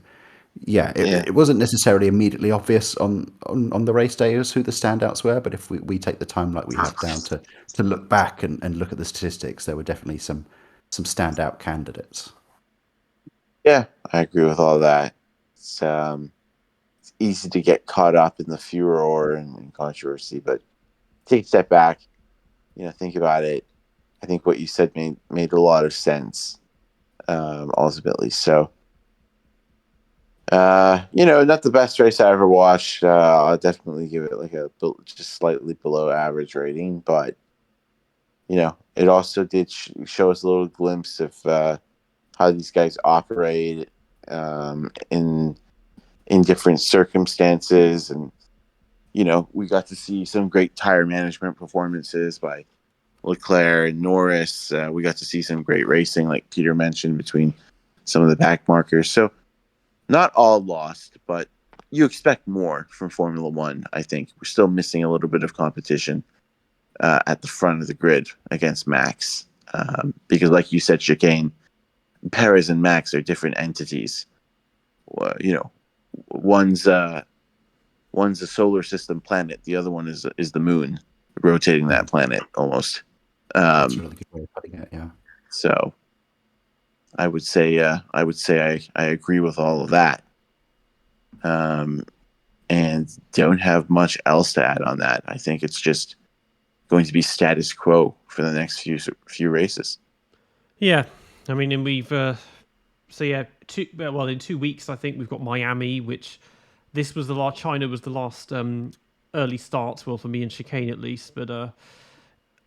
yeah, it wasn't necessarily immediately obvious on the race day as who the standouts were, but if we take the time like we have down to look back and look at the statistics, there were definitely some standout candidates. Yeah, I agree with all that. It's easy to get caught up in the furor and controversy, but take a step back, think about it. I think what you said made a lot of sense, ultimately. So, not the best race I ever watched. I'll definitely give it like a just slightly below average rating, but it also did show us a little glimpse of how these guys operate in different circumstances, and we got to see some great tire management performances by Leclerc and Norris. We got to see some great racing, like Peter mentioned, between some of the back markers. So not all lost, but you expect more from Formula One. I think we're still missing a little bit of competition at the front of the grid against Max, because, like you said, Chicane, Perez and Max are different entities. One's a solar system planet, the other one is the moon rotating that planet almost. That's a really good way of putting it. Yeah. So I would say I agree with all of that, and don't have much else to add on that. I think it's just going to be status quo for the next few races. Yeah, I mean, and we've in 2 weeks I think we've got Miami, which this was the last. China was the last early start, well, for me and Chicane at least. But I'm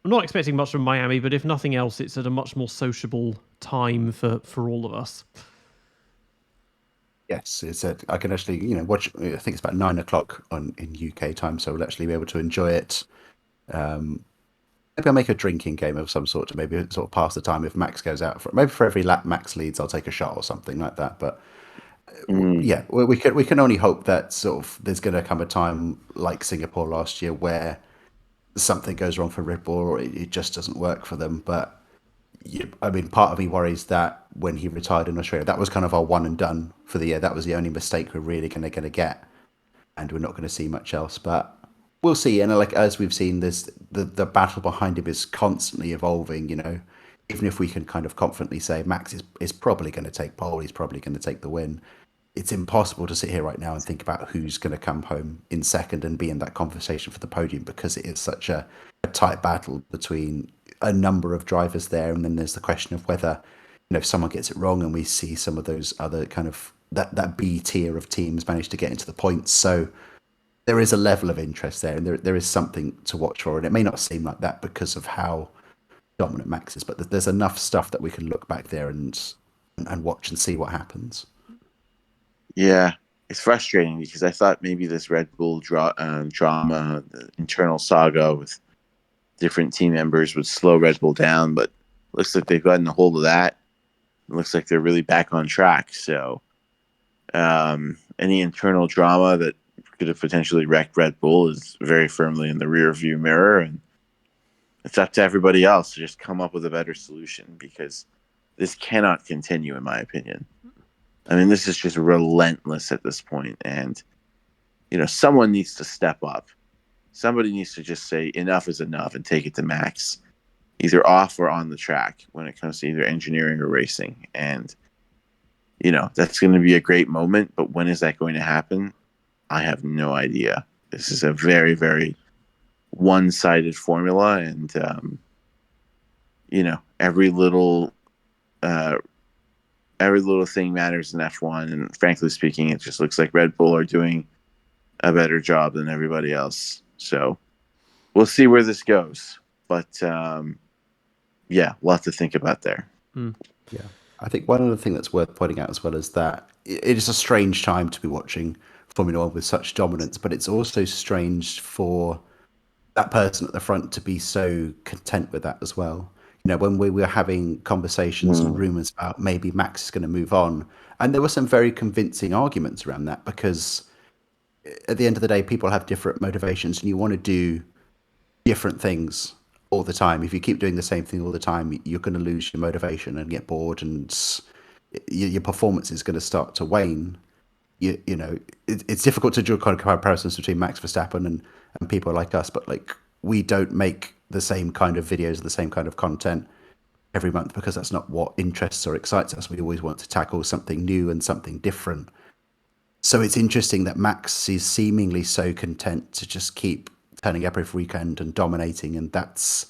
not expecting much from Miami. But if nothing else, it's at a much more sociable time for all of us. Yes, I can actually watch. I think it's about 9:00 in UK time, so we'll actually be able to enjoy it. Maybe I'll make a drinking game of some sort to maybe sort of pass the time if Max goes out. Maybe for every lap Max leads, I'll take a shot or something like that. But yeah, we can only hope that sort of there's going to come a time like Singapore last year where something goes wrong for Red Bull or it just doesn't work for them. But I mean, part of me worries that when he retired in Australia, that was kind of our one and done for the year. That was the only mistake we're really going to get, and we're not going to see much else. But we'll see. And like as we've seen, this the battle behind him is constantly evolving. Even if we can kind of confidently say Max is probably going to take pole, he's probably going to take the win. It's impossible to sit here right now and think about who's going to come home in second and be in that conversation for the podium, because it is such a tight battle between a number of drivers there. And then there's the question of whether, if someone gets it wrong and we see some of those other kind of that B tier of teams manage to get into the points. So there is a level of interest there, and there is something to watch for. And it may not seem like that because of how dominant Max is, but there's enough stuff that we can look back there and watch and see what happens. Yeah, it's frustrating because I thought maybe this Red Bull drama, the internal saga with different team members would slow Red Bull down, but looks like they've gotten a hold of that. It looks like they're really back on track. So any internal drama that could have potentially wrecked Red Bull is very firmly in the rear view mirror, and it's up to everybody else to just come up with a better solution, because this cannot continue, in my opinion. I mean, this is just relentless at this point, and someone needs to step up. Somebody needs to just say enough is enough and take it to Max, either off or on the track when it comes to either engineering or racing. And that's going to be a great moment, but when is that going to happen? I have no idea. This is a very, very one-sided formula, and uh, every little thing matters in F1. And frankly speaking, it just looks like Red Bull are doing a better job than everybody else. So we'll see where this goes. But yeah, we'll have to think about there. Yeah. I think one other thing that's worth pointing out as well is that it is a strange time to be watching Formula One with such dominance, but it's also strange for that person at the front to be so content with that as well. When we were having conversations and rumors about maybe Max is going to move on, and there were some very convincing arguments around that, because at the end of the day, people have different motivations, and you want to do different things all the time. If you keep doing the same thing all the time, you're going to lose your motivation and get bored, and your performance is going to start to wane. It's difficult to draw kind of comparisons between Max Verstappen and people like us, but like, we don't make the same kind of videos, the same kind of content every month, because that's not what interests or excites us. We always want to tackle something new and something different. So it's interesting that Max is seemingly so content to just keep turning up every weekend and dominating, and that's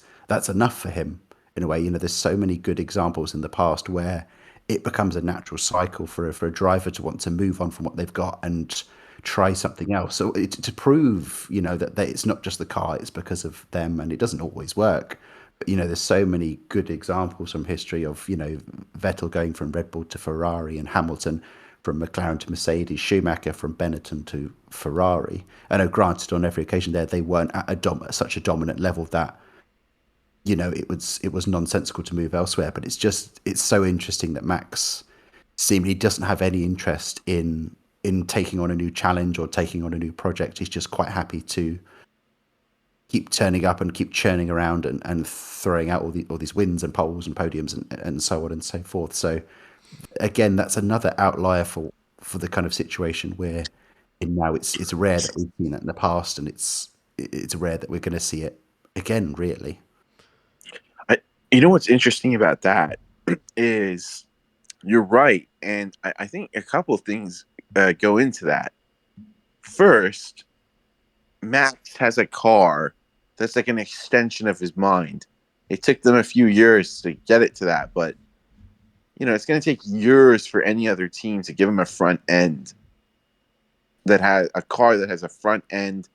enough for him in a way. There's so many good examples in the past where it becomes a natural cycle for a driver to want to move on from what they've got and try something else. So to prove, that it's not just the car, it's because of them, and it doesn't always work. But, there's so many good examples from history of, Vettel going from Red Bull to Ferrari, and Hamilton from McLaren to Mercedes, Schumacher from Benetton to Ferrari. I know, granted, on every occasion there, they weren't at such a dominant level that, it was nonsensical to move elsewhere. But it's so interesting that Max seemingly doesn't have any interest in taking on a new challenge or taking on a new project. He's just quite happy to keep turning up and keep churning around and throwing out all these wins and poles and podiums and so on and so forth. So again, that's another outlier for the kind of situation we're in now. It's rare that we've seen it in the past, and it's rare that we're going to see it again, really. What's interesting about that is you're right, and I think a couple of things go into that. First, Max has a car that's like an extension of his mind. It took them a few years to get it to that, but it's going to take years for any other team to give him a front end that has a car that has a front end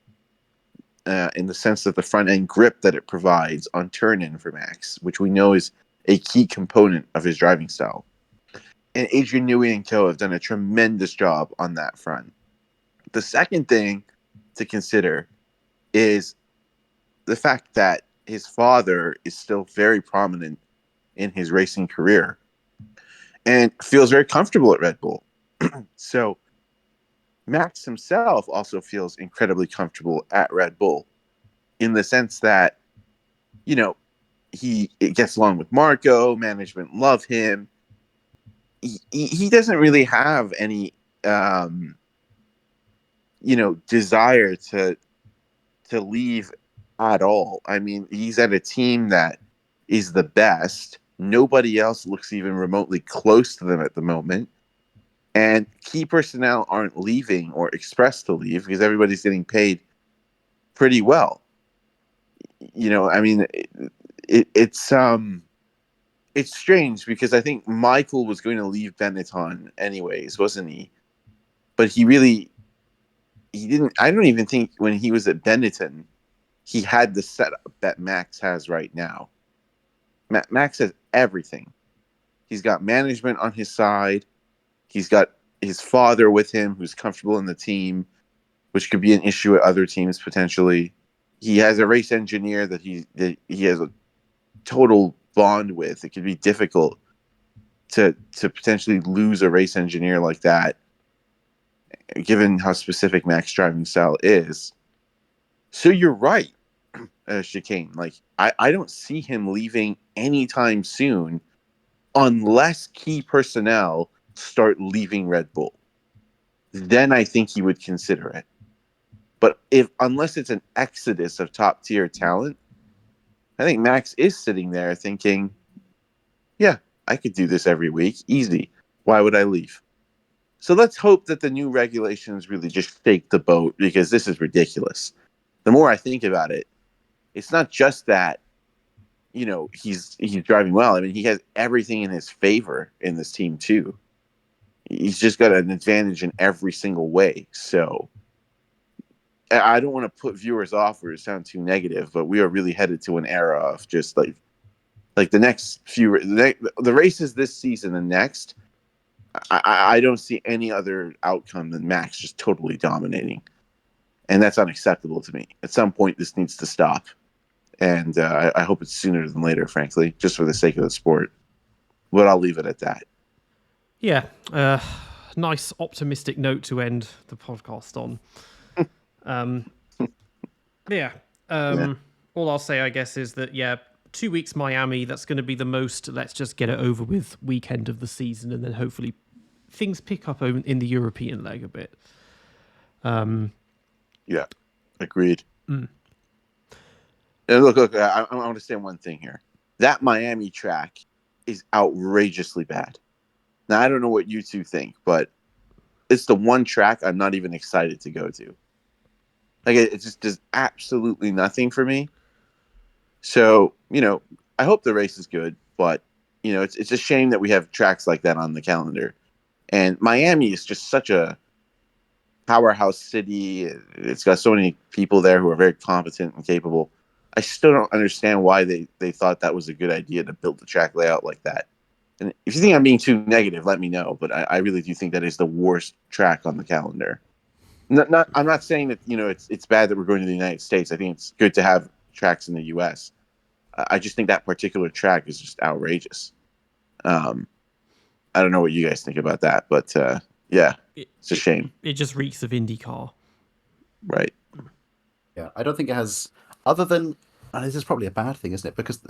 in the sense that the front end grip that it provides on turn-in for Max, which we know is a key component of his driving style. And Adrian Newey and co have done a tremendous job on that front. The second thing to consider is the fact that his father is still very prominent in his racing career and feels very comfortable at Red Bull. So Max himself also feels incredibly comfortable at Red Bull in the sense that, he gets along with Marco, management love him. He doesn't really have any, desire to leave at all. I mean, he's at a team that is the best. Nobody else looks even remotely close to them at the moment. And key personnel aren't leaving or expressed to leave because everybody's getting paid pretty well. I mean, it's strange because I think Michael was going to leave Benetton anyways, wasn't he? But he didn't. I don't even think when he was at Benetton, he had the setup that Max has right now. Max has everything. He's got management on his side. He's got his father with him who's comfortable in the team, which could be an issue at other teams potentially. He has a race engineer that he has a total bond with. It could be difficult to potentially lose a race engineer like that, given how specific Max's driving style is. So you're right, Chicane. Like, I don't see him leaving anytime soon unless key personnel start leaving Red Bull. Then I think he would consider it. But unless it's an exodus of top tier talent, I think Max is sitting there thinking, yeah, I could do this every week. Easy. Why would I leave? So let's hope that the new regulations really just shake the boat, because this is ridiculous. The more I think about it, it's not just that, he's driving well. I mean, he has everything in his favor in this team too. He's just got an advantage in every single way. So I don't want to put viewers off or sound too negative, but we are really headed to an era of just like the next few the races this season and next. I don't see any other outcome than Max just totally dominating, and that's unacceptable to me. At some point, this needs to stop, and I hope it's sooner than later, frankly, just for the sake of the sport. But I'll leave it at that. Yeah, nice optimistic note to end the podcast on. All I'll say, I guess, is that 2 weeks Miami. That's going to be the most. Let's just get it over with weekend of the season, and then hopefully things pick up in the European leg a bit. Yeah, agreed. And look, I want to say one thing here. That Miami track is outrageously bad. Now, I don't know what you two think, but it's the one track I'm not even excited to go to. Like, it just does absolutely nothing for me. So, I hope the race is good, but, it's a shame that we have tracks like that on the calendar. And Miami is just such a powerhouse city. It's got so many people there who are very competent and capable. I still don't understand why they thought that was a good idea to build the track layout like that. And if you think I'm being too negative, let me know. But I really do think that is the worst track on the calendar. I'm not saying that it's bad that we're going to the United States. I think it's good to have tracks in the U.S. I just think that particular track is just outrageous. I don't know what you guys think about that, but it's a shame. It just reeks of IndyCar. Right. Yeah, I don't think it has, other than, and this is probably a bad thing, isn't it? Because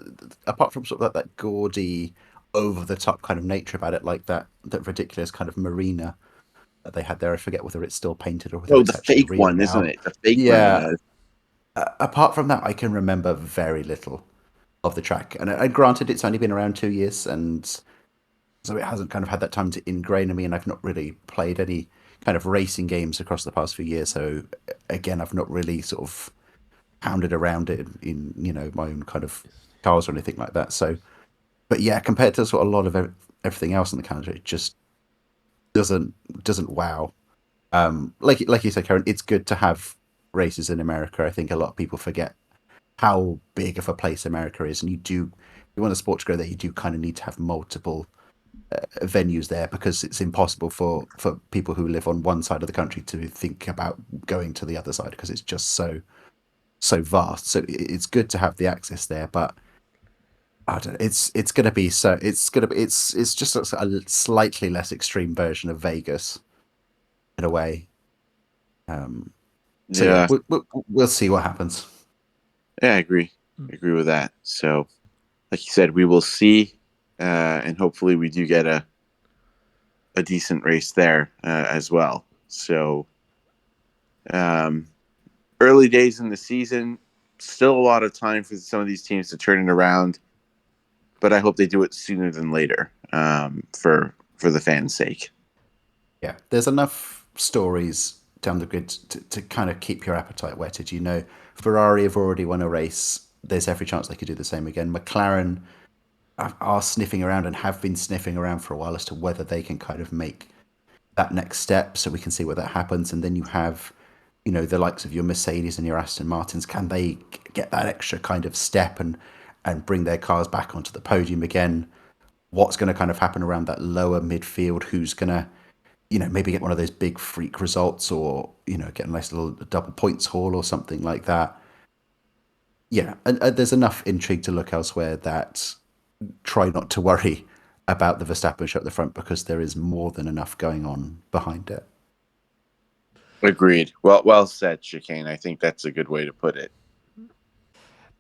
apart from sort of that gaudy, over-the-top kind of nature about it, like that ridiculous kind of marina that they had there. I forget whether it's still painted or whether it's the actually fake real one, now. isn't it? The fake one. Yeah. Apart from that, I can remember very little of the track. And granted, it's only been around 2 years, and so it hasn't kind of had that time to ingrain in me, and I've not really played any kind of racing games across the past few years. So again, I've not really sort of pounded around it in my own kind of cars or anything like that. So, but yeah, compared to sort of a lot of everything else on the calendar, it just doesn't wow. Like you said, Ciaron, it's good to have races in America. I think a lot of people forget how big of a place America is, and you want a sport to grow there, you do kind of need to have multiple venues there, because it's impossible for people who live on one side of the country to think about going to the other side, because it's just so vast. So it's good to have the access there, but I don't know, it's just a slightly less extreme version of Vegas in a way. We'll see what happens. Yeah, I agree. I agree with that. So, like you said, we will see, and hopefully we do get a decent race there as well. So, early days in the season, still a lot of time for some of these teams to turn it around, but I hope they do it sooner than later, for the fans' sake. Yeah, there's enough stories down the grid to kind of keep your appetite whetted. Ferrari have already won a race. There's every chance they could do the same again. McLaren are sniffing around and have been sniffing around for a while as to whether they can kind of make that next step, so we can see where that happens. And then you have, the likes of your Mercedes and your Aston Martins. Can they get that extra kind of step and bring their cars back onto the podium again? What's going to kind of happen around that lower midfield? Who's going to, maybe get one of those big freak results, or, get a nice little double points haul or something like that. Yeah, and there's enough intrigue to look elsewhere that try not to worry about the Verstappen show at the front, because there is more than enough going on behind it. Agreed. Well said, Chicane. I think that's a good way to put it.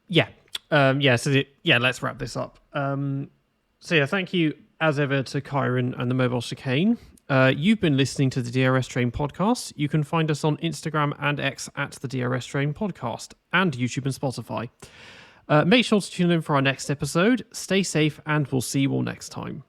Yeah. Let's wrap this up. Thank you as ever to Ciaron and the Mobile Chicane. You've been listening to the DRS Train podcast. You can find us on Instagram and X at the DRS Train podcast, and YouTube and Spotify. Make sure to tune in for our next episode. Stay safe, and we'll see you all next time.